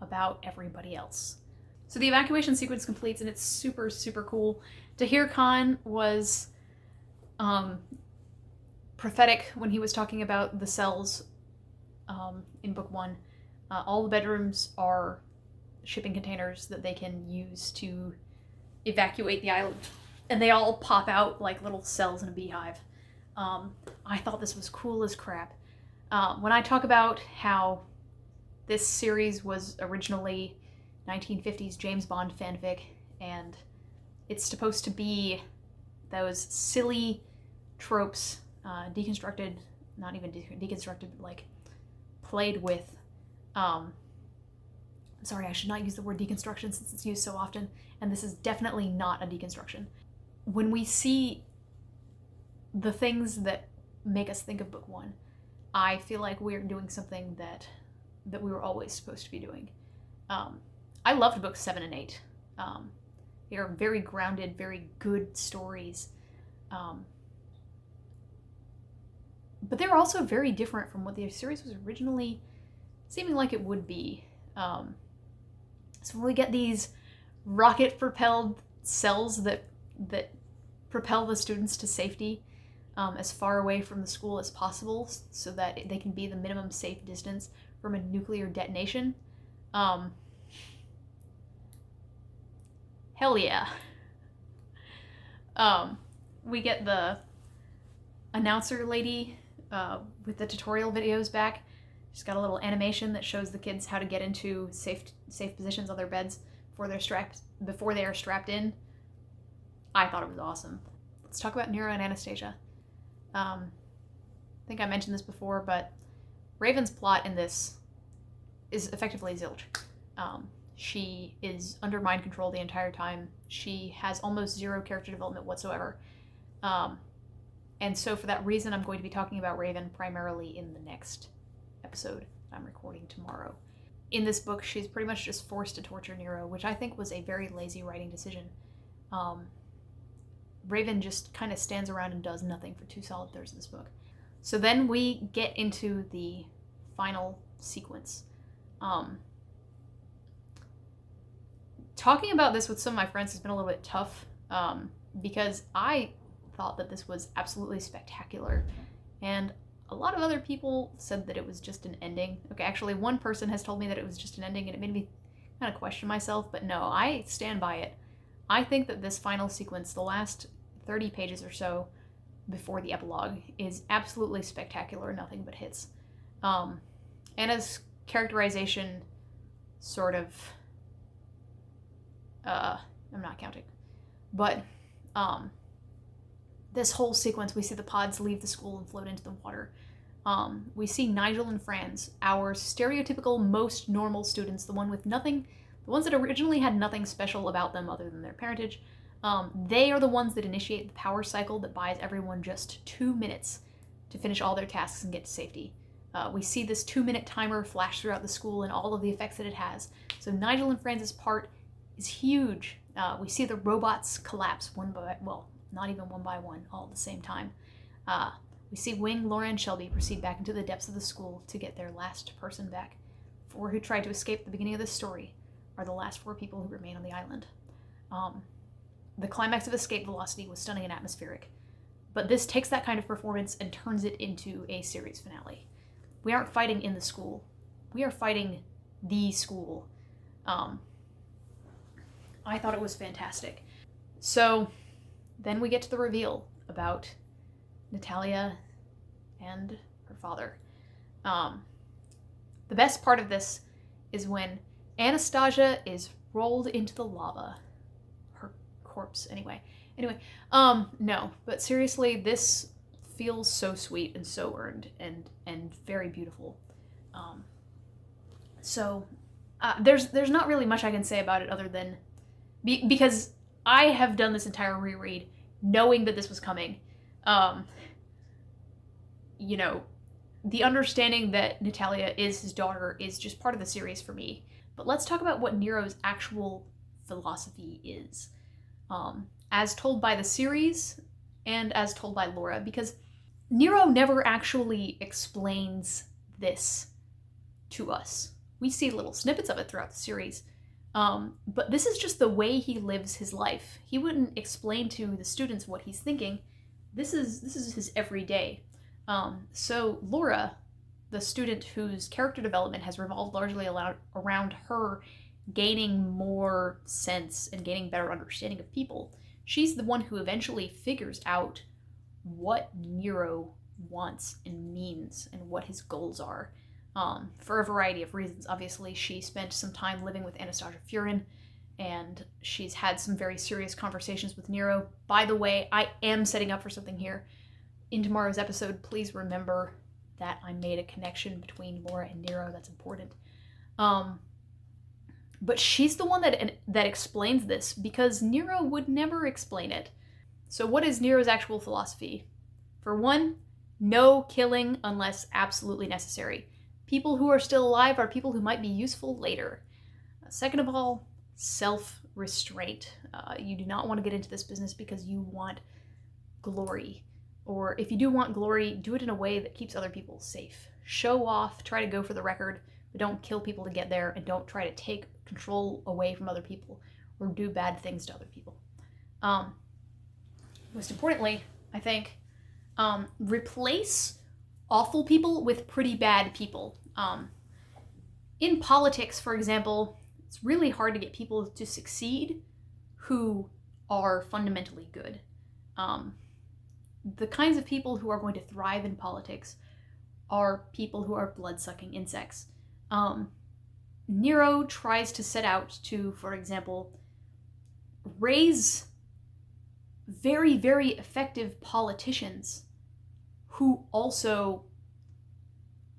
about everybody else. So the evacuation sequence completes, and it's super, super cool. Tahir Khan was prophetic when he was talking about the cells in Book 1. All the bedrooms are shipping containers that they can use to evacuate the island. And they all pop out like little cells in a beehive. I thought this was cool as crap. When I talk about how this series was originally 1950s James Bond fanfic, and it's supposed to be those silly tropes, deconstructed, not even deconstructed, but like played with. Sorry, I should not use the word deconstruction since it's used so often, and this is definitely not a deconstruction. When we see the things that make us think of Book 1, I feel like we're doing something that we were always supposed to be doing. I loved Books 7 and 8. They are very grounded, very good stories. But they're also very different from what the series was originally seeming like it would be. So when we get these rocket-propelled cells that propel the students to safety as far away from the school as possible so that they can be the minimum safe distance from a nuclear detonation, hell yeah. We get the announcer lady with the tutorial videos back. She's got a little animation that shows the kids how to get into safe positions on their beds before they are strapped in. I thought it was awesome. Let's talk about Nero and Anastasia. I think I mentioned this before, but Raven's plot in this is effectively zilch. She is under mind control the entire time. She has almost zero character development whatsoever. And so for that reason, I'm going to be talking about Raven primarily in the next episode I'm recording tomorrow. In this book, she's pretty much just forced to torture Nero, which I think was a very lazy writing decision. Raven just kind of stands around and does nothing for 2 solid thirds of this book. So then we get into the final sequence. Talking about this with some of my friends has been a little bit tough, because I thought that this was absolutely spectacular, and a lot of other people said that it was just an ending. Okay, actually one person has told me that it was just an ending, and it made me kind of question myself, but no, I stand by it. I think that this final sequence, the last 30 pages or so before the epilogue, is absolutely spectacular, nothing but hits. Anna's characterization sort of, I'm not counting, but this whole sequence, we see the pods leave the school and float into the water. We see Nigel and Franz, our stereotypical most normal students, the ones that originally had nothing special about them other than their parentage. They are the ones that initiate the power cycle that buys everyone just 2 minutes to finish all their tasks and get to safety. We see this 2-minute timer flash throughout the school and all of the effects that it has. So Nigel and Franz's part is huge. We see the robots collapse not even one by one, all at the same time. We see Wing, Laura, and Shelby proceed back into the depths of the school to get their last person back. 4 who tried to escape at the beginning of this story are the last 4 people who remain on the island. The climax of escape velocity was stunning and atmospheric, but this takes that kind of performance and turns it into a series finale. We aren't fighting in the school. We are fighting the school. I thought it was fantastic. So then we get to the reveal about Natalia and her father. The best part of this is when Anastasia is rolled into the lava. Her corpse, anyway. No, but seriously, this feels so sweet and so earned and very beautiful. There's not really much I can say about it other than because I have done this entire reread knowing that this was coming. You know, the understanding that Natalia is his daughter is just part of the series for me. But let's talk about what Nero's actual philosophy is, as told by the series and as told by Laura, because Nero never actually explains this to us. We see little snippets of it throughout the series, but this is just the way he lives his life. He wouldn't explain to the students what he's thinking. This is his everyday. So Laura, the student whose character development has revolved largely around her gaining more sense and gaining better understanding of people, she's the one who eventually figures out what Nero wants and means and what his goals are. For a variety of reasons. Obviously, she spent some time living with Anastasia Furin, and she's had some very serious conversations with Nero. By the way, I am setting up for something here. In tomorrow's episode, please remember that I made a connection between Laura and Nero. That's important. But she's the one that explains this, because Nero would never explain it. So what is Nero's actual philosophy? For one, no killing unless absolutely necessary. People who are still alive are people who might be useful later. Second of all, self-restraint. You do not want to get into this business because you want glory. Or if you do want glory, do it in a way that keeps other people safe. Show off, try to go for the record, but don't kill people to get there, and don't try to take control away from other people or do bad things to other people. Most importantly, I think, replace awful people with pretty bad people. In politics, for example, it's really hard to get people to succeed who are fundamentally good. The kinds of people who are going to thrive in politics are people who are blood-sucking insects. Nero tries to set out to, for example, raise very, very effective politicians who also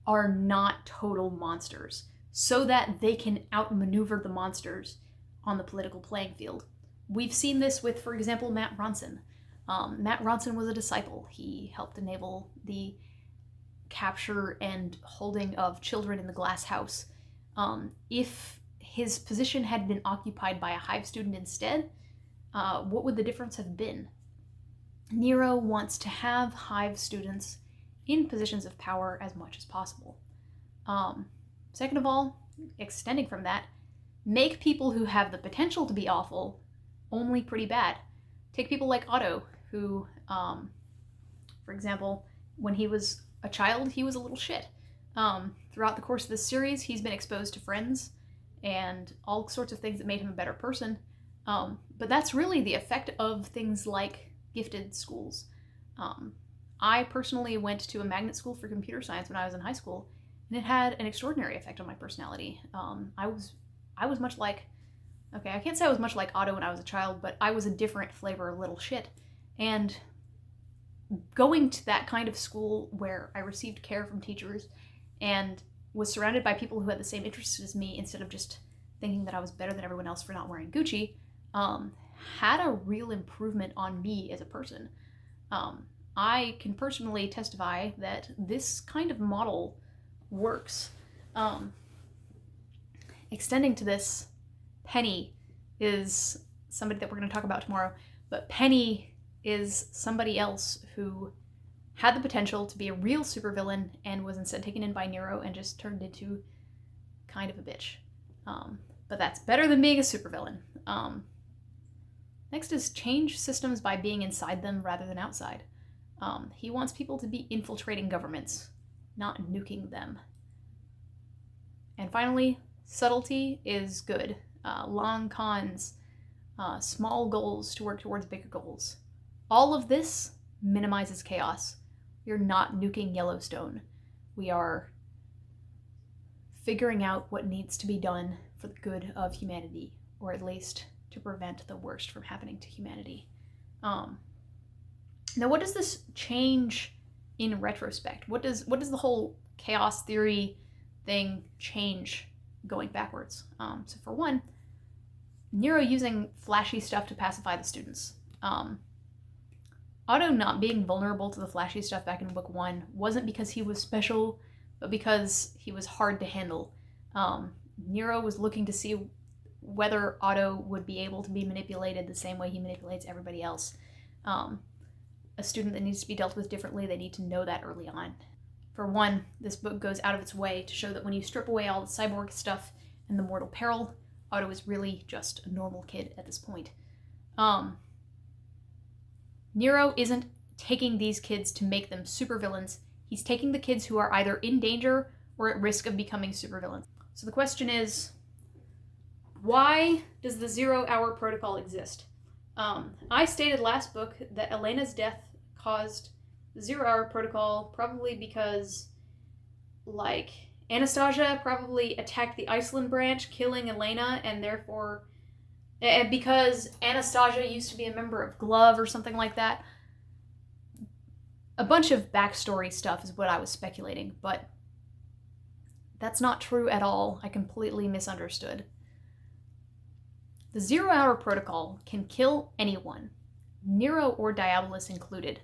are not total monsters, so that they can outmaneuver the monsters on the political playing field. We've seen this with, for example, Matt Ronson. Matt Ronson was a disciple. He helped enable the capture and holding of children in the glass house. If his position had been occupied by a Hive student instead, what would the difference have been? Nero wants to have Hive students in positions of power as much as possible. Second of all, extending from that, make people who have the potential to be awful only pretty bad. Take people like Otto, who, for example, when he was a child, he was a little shit. Throughout the course of this series, he's been exposed to friends and all sorts of things that made him a better person. But that's really the effect of things like gifted schools. I personally went to a magnet school for computer science when I was in high school, and it had an extraordinary effect on my personality. I was much like, okay, I can't say I was much like Otto when I was a child, but I was a different flavor of little shit. And going to that kind of school where I received care from teachers and was surrounded by people who had the same interests as me instead of just thinking that I was better than everyone else for not wearing Gucci, had a real improvement on me as a person. I can personally testify that this kind of model works. Extending to this, Penny is somebody that we're going to talk about tomorrow, but Penny is somebody else who had the potential to be a real supervillain and was instead taken in by Nero and just turned into kind of a bitch. But that's better than being a supervillain. Next is change systems by being inside them rather than outside. He wants people to be infiltrating governments, not nuking them. And finally, subtlety is good. Long cons, small goals to work towards bigger goals. All of this minimizes chaos. We're not nuking Yellowstone. We are figuring out what needs to be done for the good of humanity, or at least to prevent the worst from happening to humanity. Now, what does this change in retrospect? What does the whole chaos theory thing change going backwards? So for one, Nero using flashy stuff to pacify the students. Otto not being vulnerable to the flashy stuff back in book 1 wasn't because he was special, but because he was hard to handle. Nero was looking to see whether Otto would be able to be manipulated the same way he manipulates everybody else. A student that needs to be dealt with differently, they need to know that early on. For one, this book goes out of its way to show that when you strip away all the cyborg stuff and the mortal peril, Otto is really just a normal kid at this point. Nero isn't taking these kids to make them supervillains. He's taking the kids who are either in danger or at risk of becoming supervillains. So the question is, why does the 0 Hour Protocol exist? I stated last book that Elena's death caused the 0 Hour Protocol probably because, like, Anastasia probably attacked the Iceland branch, killing Elena, and therefore, because Anastasia used to be a member of Glove or something like that. A bunch of backstory stuff is what I was speculating, but that's not true at all. I completely misunderstood. The 0 Hour Protocol can kill anyone, Nero or Diabolus included,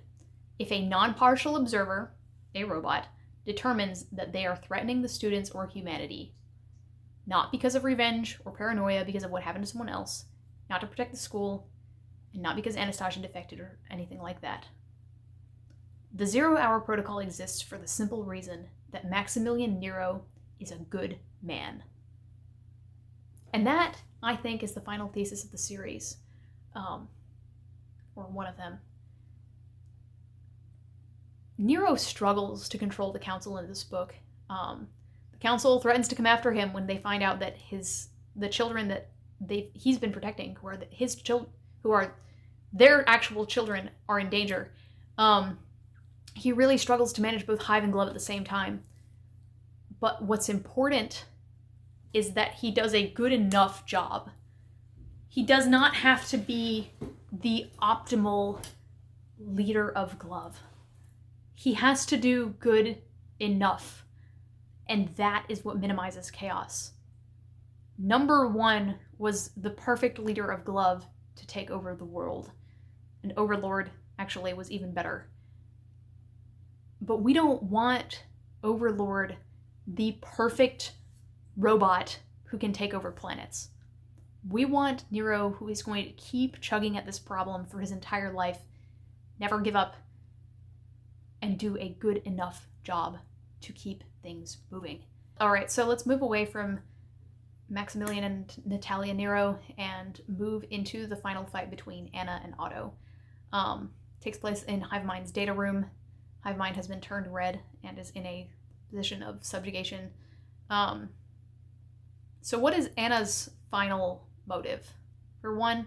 if a non-partial observer, a robot, determines that they are threatening the students or humanity. Not because of revenge or paranoia because of what happened to someone else, not to protect the school, and not because Anastasia defected or anything like that. The 0 Hour Protocol exists for the simple reason that Maximilian Nero is a good man. And that, I think, is the final thesis of the series. Or one of them. Nero struggles to control the council in this book. The council threatens to come after him when they find out that the children that he's been protecting, who are their actual children, are in danger. He really struggles to manage both Hive and Glove at the same time. But what's important is that he does a good enough job. He does not have to be the optimal leader of Glove. He has to do good enough. And that is what minimizes chaos. Number 1 was the perfect leader of Glove to take over the world. And Overlord actually was even better. But we don't want Overlord, the perfect robot who can take over planets. We want Nero, who is going to keep chugging at this problem for his entire life, never give up, and do a good enough job to keep things moving. Alright, so let's move away from Maximilian and Natalia Nero and move into the final fight between Anna and Otto. Takes place in Hive Mind's data room. Hive Mind has been turned red and is in a position of subjugation. So what is Anna's final motive? For one,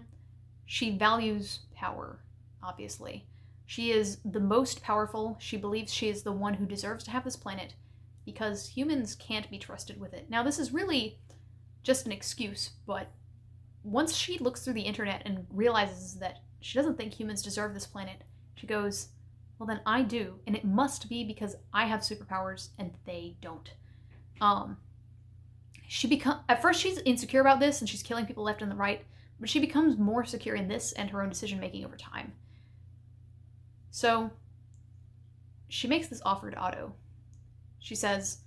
she values power, obviously. She is the most powerful. She believes she is the one who deserves to have this planet because humans can't be trusted with it. Now, this is really just an excuse, but once she looks through the internet and realizes that she doesn't think humans deserve this planet, she goes, well, then I do, and it must be because I have superpowers and they don't. At first she's insecure about this and she's killing people left and the right, but she becomes more secure in this and her own decision making over time. So she makes this offer to Otto. She says,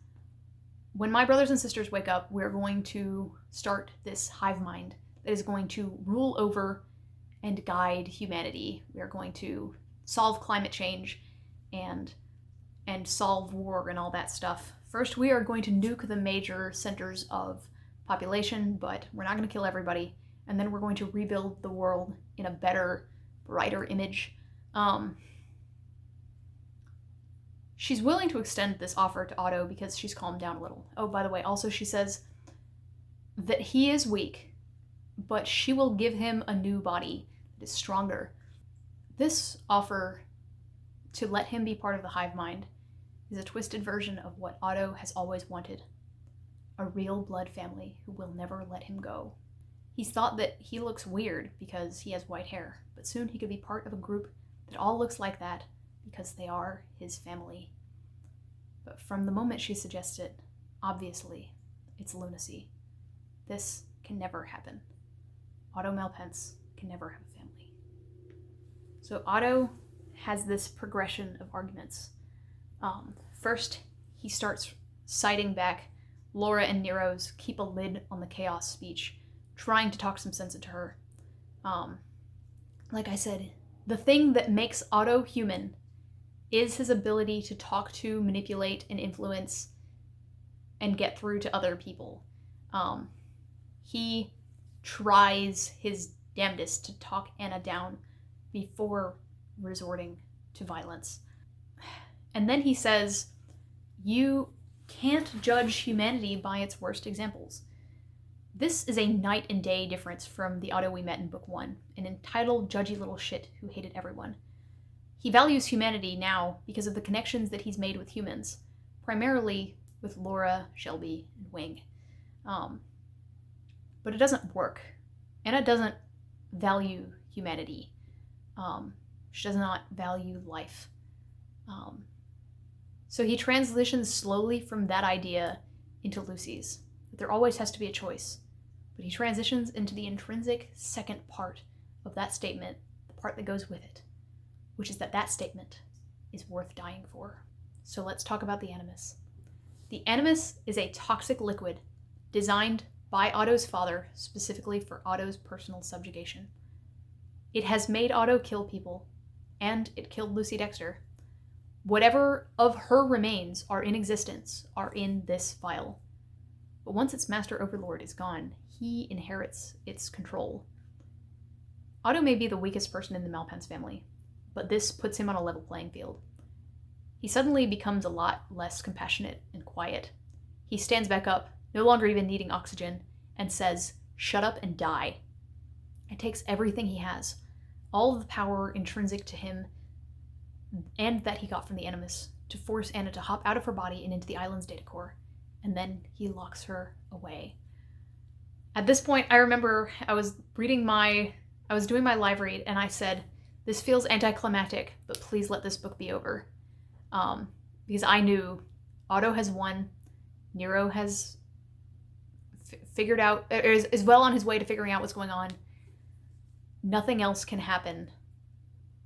when my brothers and sisters wake up, we're going to start this hive mind that is going to rule over and guide humanity. We are going to solve climate change and solve war and all that stuff. First, we are going to nuke the major centers of population, but we're not going to kill everybody. And then we're going to rebuild the world in a better, brighter image. She's willing to extend this offer to Otto because she's calmed down a little. Oh, by the way, also she says that he is weak, but she will give him a new body that is stronger. This offer to let him be part of the hive mind is a twisted version of what Otto has always wanted. A real blood family who will never let him go. He's thought that he looks weird because he has white hair, but soon he could be part of a group that all looks like that because they are his family. But from the moment she suggests it, obviously, it's lunacy. This can never happen. Otto Malpence can never have a family. So Otto has this progression of arguments. First, he starts citing back Laura and Nero's keep a lid on the chaos speech, trying to talk some sense into her. Like I said, the thing that makes Otto human is his ability to talk to, manipulate, and influence and get through to other people. He tries his damnedest to talk Anna down before resorting to violence. And then he says, you can't judge humanity by its worst examples. This is a night and day difference from the Otto we met in book 1, an entitled, judgy little shit who hated everyone. He values humanity now because of the connections that he's made with humans, primarily with Laura, Shelby, and Wing. But it doesn't work. Anna doesn't value humanity. She does not value life. So he transitions slowly from that idea into Lucy's. That there always has to be a choice. But he transitions into the intrinsic second part of that statement, the part that goes with it, which is that statement is worth dying for. So let's talk about the Animus. The Animus is a toxic liquid designed by Otto's father specifically for Otto's personal subjugation. It has made Otto kill people, and it killed Lucy Dexter. Whatever of her remains are in existence are in this vial. But once its master overlord is gone, he inherits its control. Otto may be the weakest person in the Malpence family, but this puts him on a level playing field. He suddenly becomes a lot less compassionate and quiet. He stands back up, no longer even needing oxygen, and says, "Shut up and die." It takes everything he has, all of the power intrinsic to him and that he got from the Animus, to force Anna to hop out of her body and into the island's data core, and then he locks her away. At this point, I remember I was doing my live read, and I said, "This feels anticlimactic, but please let this book be over." Because I knew Otto has won, Nero has figured out, is well on his way to figuring out what's going on. Nothing else can happen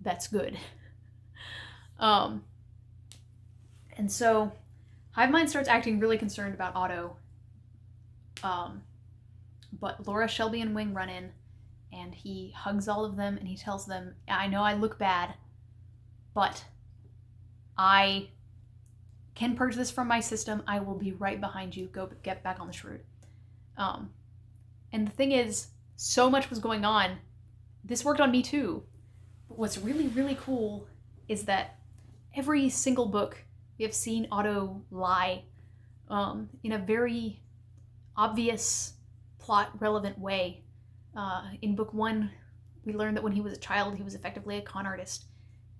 that's good. And so Hive Mind starts acting really concerned about Otto. But Laura, Shelby, and Wing run in, and he hugs all of them, and he tells them, "I know I look bad, but I can purge this from my system. I will be right behind you. Go get back on the shroud." And the thing is, so much was going on. This worked on me too. But what's really, really cool is that every single book we have seen Otto lie in a very obvious, plot-relevant way. In book 1, we learned that when he was a child, he was effectively a con artist.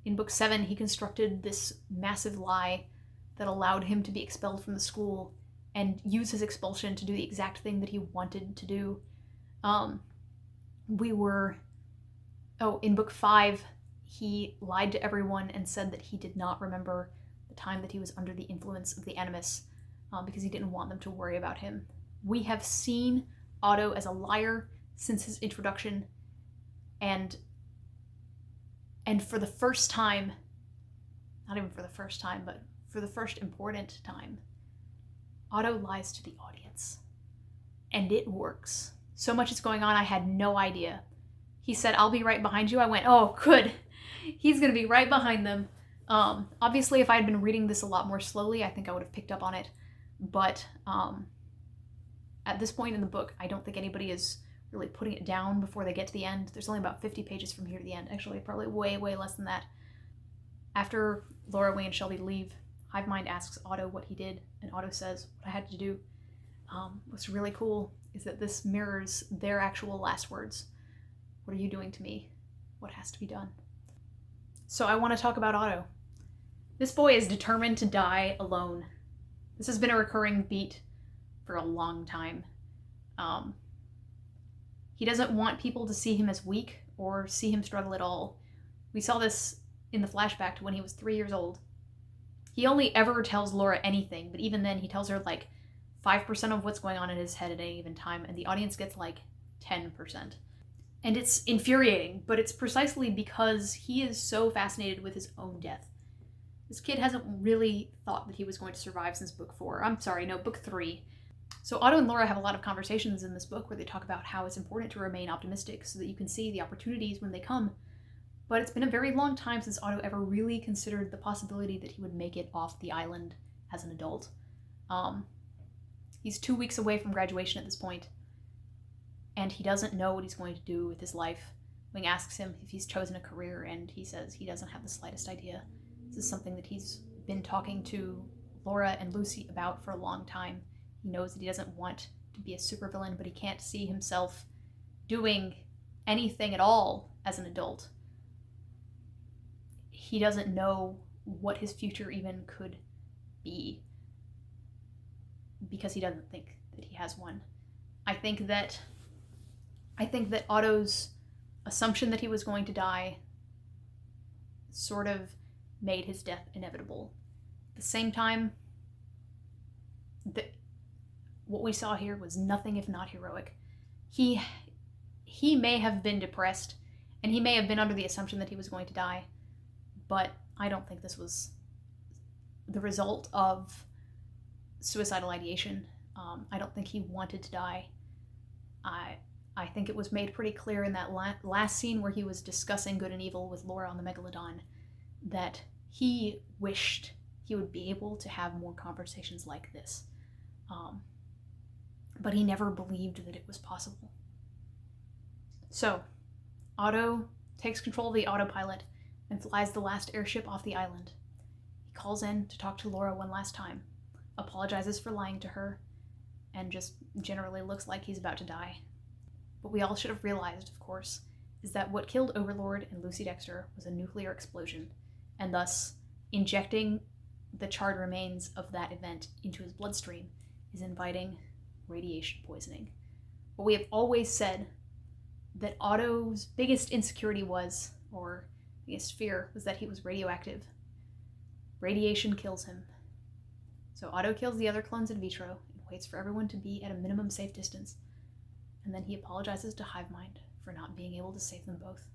In book 7, he constructed this massive lie that allowed him to be expelled from the school and use his expulsion to do the exact thing that he wanted to do. In book 5, he lied to everyone and said that he did not remember the time that he was under the influence of the Animus because he didn't want them to worry about him. We have seen Otto as a liar since his introduction, and for the first time, not even for the first time, but for the first important time, Otto lies to the audience. And it works. So much is going on, I had no idea. He said, "I'll be right behind you." I went, "Oh, good. He's going to be right behind them." Obviously, if I had been reading this a lot more slowly, I think I would have picked up on it. But at this point in the book, I don't think anybody is really putting it down before they get to the end. There's only about 50 pages from here to the end. Actually, probably way, way less than that. After Laura, Wayne, and Shelby leave, Hive Mind asks Otto what he did, and Otto says, "What I had to do." What's really cool is that this mirrors their actual last words. "What are you doing to me? What has to be done?" So I want to talk about Otto. This boy is determined to die alone. This has been a recurring beat for a long time. He doesn't want people to see him as weak or see him struggle at all. We saw this in the flashback to when he was 3 years old. He only ever tells Laura anything, but even then he tells her like 5% of what's going on in his head at any given time, and the audience gets like 10%. And it's infuriating, but it's precisely because he is so fascinated with his own death. This kid hasn't really thought that he was going to survive since book 3. So Otto and Laura have a lot of conversations in this book where they talk about how it's important to remain optimistic so that you can see the opportunities when they come. But it's been a very long time since Otto ever really considered the possibility that he would make it off the island as an adult. He's 2 weeks away from graduation at this point, and he doesn't know what he's going to do with his life. Wing asks him if he's chosen a career, and he says he doesn't have the slightest idea. This is something that he's been talking to Laura and Lucy about for a long time. He knows that he doesn't want to be a supervillain, but he can't see himself doing anything at all as an adult. He doesn't know what his future even could be because he doesn't think that he has one. I think that Otto's assumption that he was going to die sort of made his death inevitable. At the same time, what we saw here was nothing if not heroic. He may have been depressed, and he may have been under the assumption that he was going to die, but I don't think this was the result of suicidal ideation. I don't think he wanted to die. I think it was made pretty clear in that last scene where he was discussing good and evil with Laura on the Megalodon that he wished he would be able to have more conversations like this. But he never believed that it was possible. So, Otto takes control of the autopilot and flies the last airship off the island. He calls in to talk to Laura one last time, apologizes for lying to her, and just generally looks like he's about to die. What we all should have realized, of course, is that what killed Overlord and Lucy Dexter was a nuclear explosion, and thus injecting the charred remains of that event into his bloodstream is inviting radiation poisoning. But we have always said that Otto's biggest insecurity was, or biggest fear, was that he was radioactive. Radiation kills him. So Otto kills the other clones in vitro and waits for everyone to be at a minimum safe distance. And then he apologizes to Hivemind for not being able to save them both.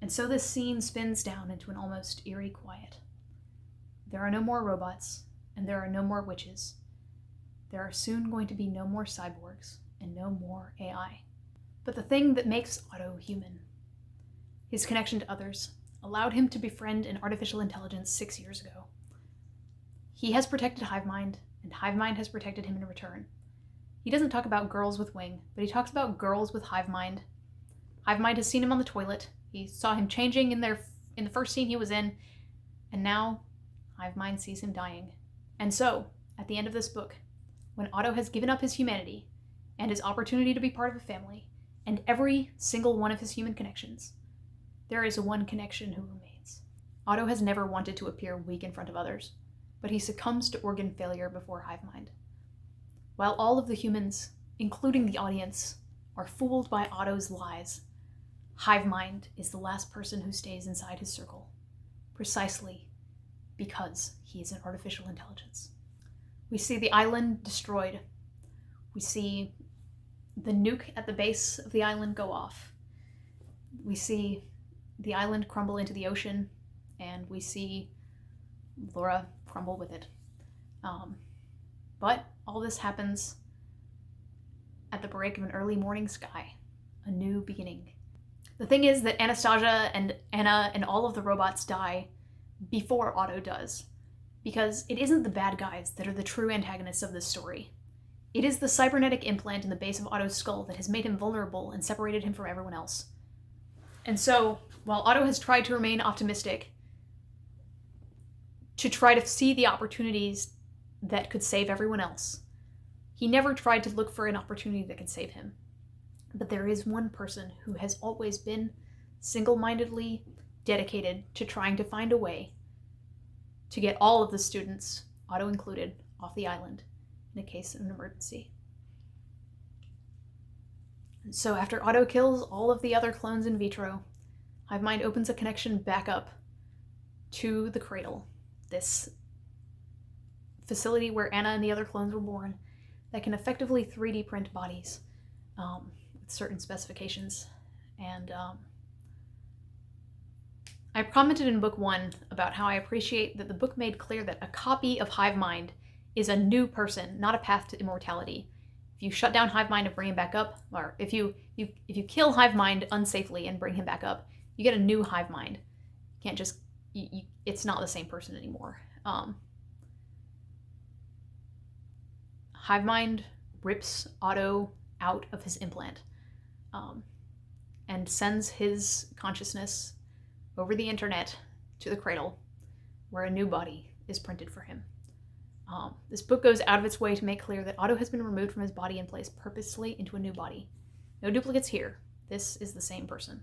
And so this scene spins down into an almost eerie quiet. There are no more robots, and there are no more witches. There are soon going to be no more cyborgs, and no more AI. But the thing that makes Otto human, his connection to others, allowed him to befriend an artificial intelligence 6 years ago. He has protected Hivemind, and Hivemind has protected him in return. He doesn't talk about girls with Wing, but he talks about girls with Hivemind. Hivemind has seen him on the toilet. He saw him changing in the first scene he was in, and now Hivemind sees him dying. And so, at the end of this book, when Otto has given up his humanity and his opportunity to be part of a family, and every single one of his human connections, there is one connection who remains. Otto has never wanted to appear weak in front of others, but he succumbs to organ failure before Hivemind. While all of the humans, including the audience, are fooled by Otto's lies, Hivemind is the last person who stays inside his circle, precisely because he is an artificial intelligence. We see the island destroyed. We see the nuke at the base of the island go off. We see the island crumble into the ocean, and we see Laura crumble with it. But all this happens at the break of an early morning sky, a new beginning. The thing is that Anastasia and Anna and all of the robots die before Otto does, because it isn't the bad guys that are the true antagonists of this story. It is the cybernetic implant in the base of Otto's skull that has made him vulnerable and separated him from everyone else. And so, while Otto has tried to remain optimistic, to try to see the opportunities that could save everyone else, he never tried to look for an opportunity that could save him. But there is one person who has always been single-mindedly dedicated to trying to find a way to get all of the students, Otto included, off the island in a case of an emergency. And so after Otto kills all of the other clones in vitro, Hivemind opens a connection back up to the Cradle, this facility where Anna and the other clones were born, that can effectively 3D print bodies with certain specifications. And I commented in book 1 about how I appreciate that the book made clear that a copy of Hive Mind is a new person, not a path to immortality. If you shut down Hive Mind and bring him back up, or if you kill Hive Mind unsafely and bring him back up, you get a new Hive Mind. You can't just, it's not the same person anymore. Hive Mind rips Otto out of his implant and sends his consciousness over the internet to the Cradle, where a new body is printed for him. This book goes out of its way to make clear that Otto has been removed from his body and placed purposely into a new body. No duplicates here. This is the same person.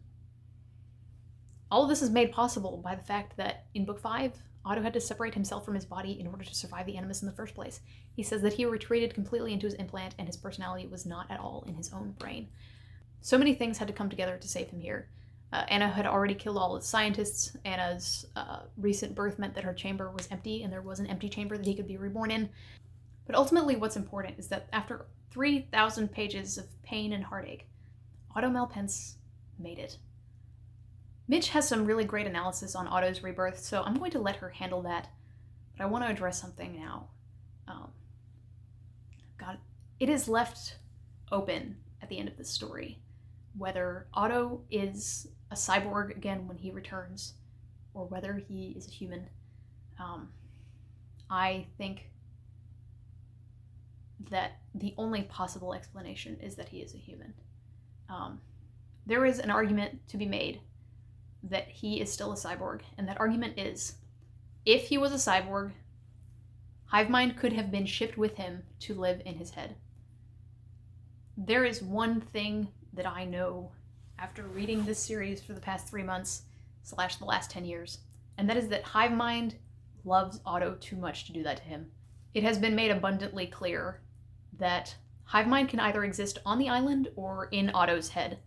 All of this is made possible by the fact that in book 5, Otto had to separate himself from his body in order to survive the Animus in the first place. He says that he retreated completely into his implant and his personality was not at all in his own brain. So many things had to come together to save him here. Anna had already killed all the scientists. Anna's recent birth meant that her chamber was empty and there was an empty chamber that he could be reborn in. But ultimately what's important is that after 3,000 pages of pain and heartache, Otto Malpence made it. Mitch has some really great analysis on Otto's rebirth, so I'm going to let her handle that. But I want to address something now. It is left open at the end of this story whether Otto is a cyborg again when he returns, or whether he is a human. I think that the only possible explanation is that he is a human. There is an argument to be made that he is still a cyborg, and that argument is, if he was a cyborg, Hive Mind could have been shipped with him to live in his head. There is one thing that I know after reading this series for the past 3 months / the last 10 years, and that is that Hive Mind loves Otto too much to do that to him. It has been made abundantly clear that Hive Mind can either exist on the island or in Otto's head.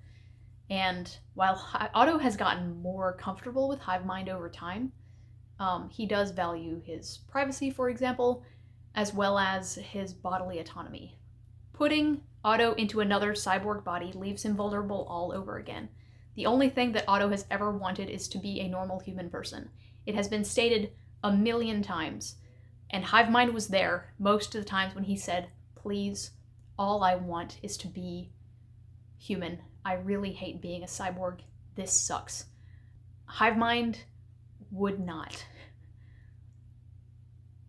And while Otto has gotten more comfortable with Hive Mind over time, he does value his privacy, for example, as well as his bodily autonomy. Putting Otto into another cyborg body leaves him vulnerable all over again. The only thing that Otto has ever wanted is to be a normal human person. It has been stated 1,000,000 times, and Hive Mind was there most of the times when he said, "Please, all I want is to be human. I really hate being a cyborg. This sucks." Hive Mind would not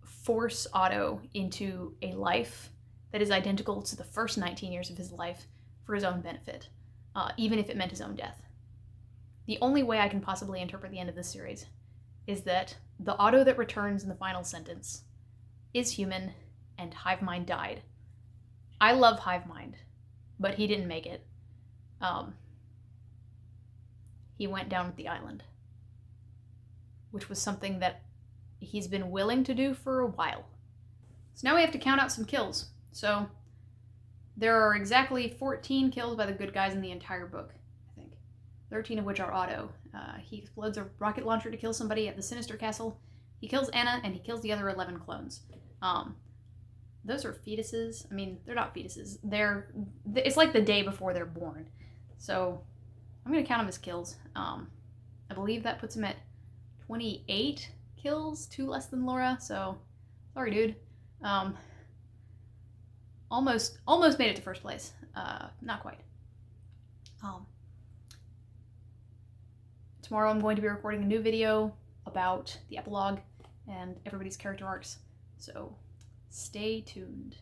force Otto into a life that is identical to the first 19 years of his life for his own benefit, even if it meant his own death. The only way I can possibly interpret the end of this series is that the Otto that returns in the final sentence is human, and Hive Mind died. I love Hive Mind, but he didn't make it. He went down with the island, which was something that he's been willing to do for a while. So now we have to count out some kills. So there are exactly 14 kills by the good guys in the entire book, I think. 13 of which are Otto. He explodes a rocket launcher to kill somebody at the Sinister Castle. He kills Anna, and he kills the other 11 clones. Those are fetuses. I mean, they're not fetuses. It's like the day before they're born. So I'm going to count them as kills. I believe that puts him at 28 kills, 2 less than Laura. So, sorry, dude. Almost made it to first place. Not quite. Tomorrow I'm going to be recording a new video about the epilogue and everybody's character arcs. So, stay tuned.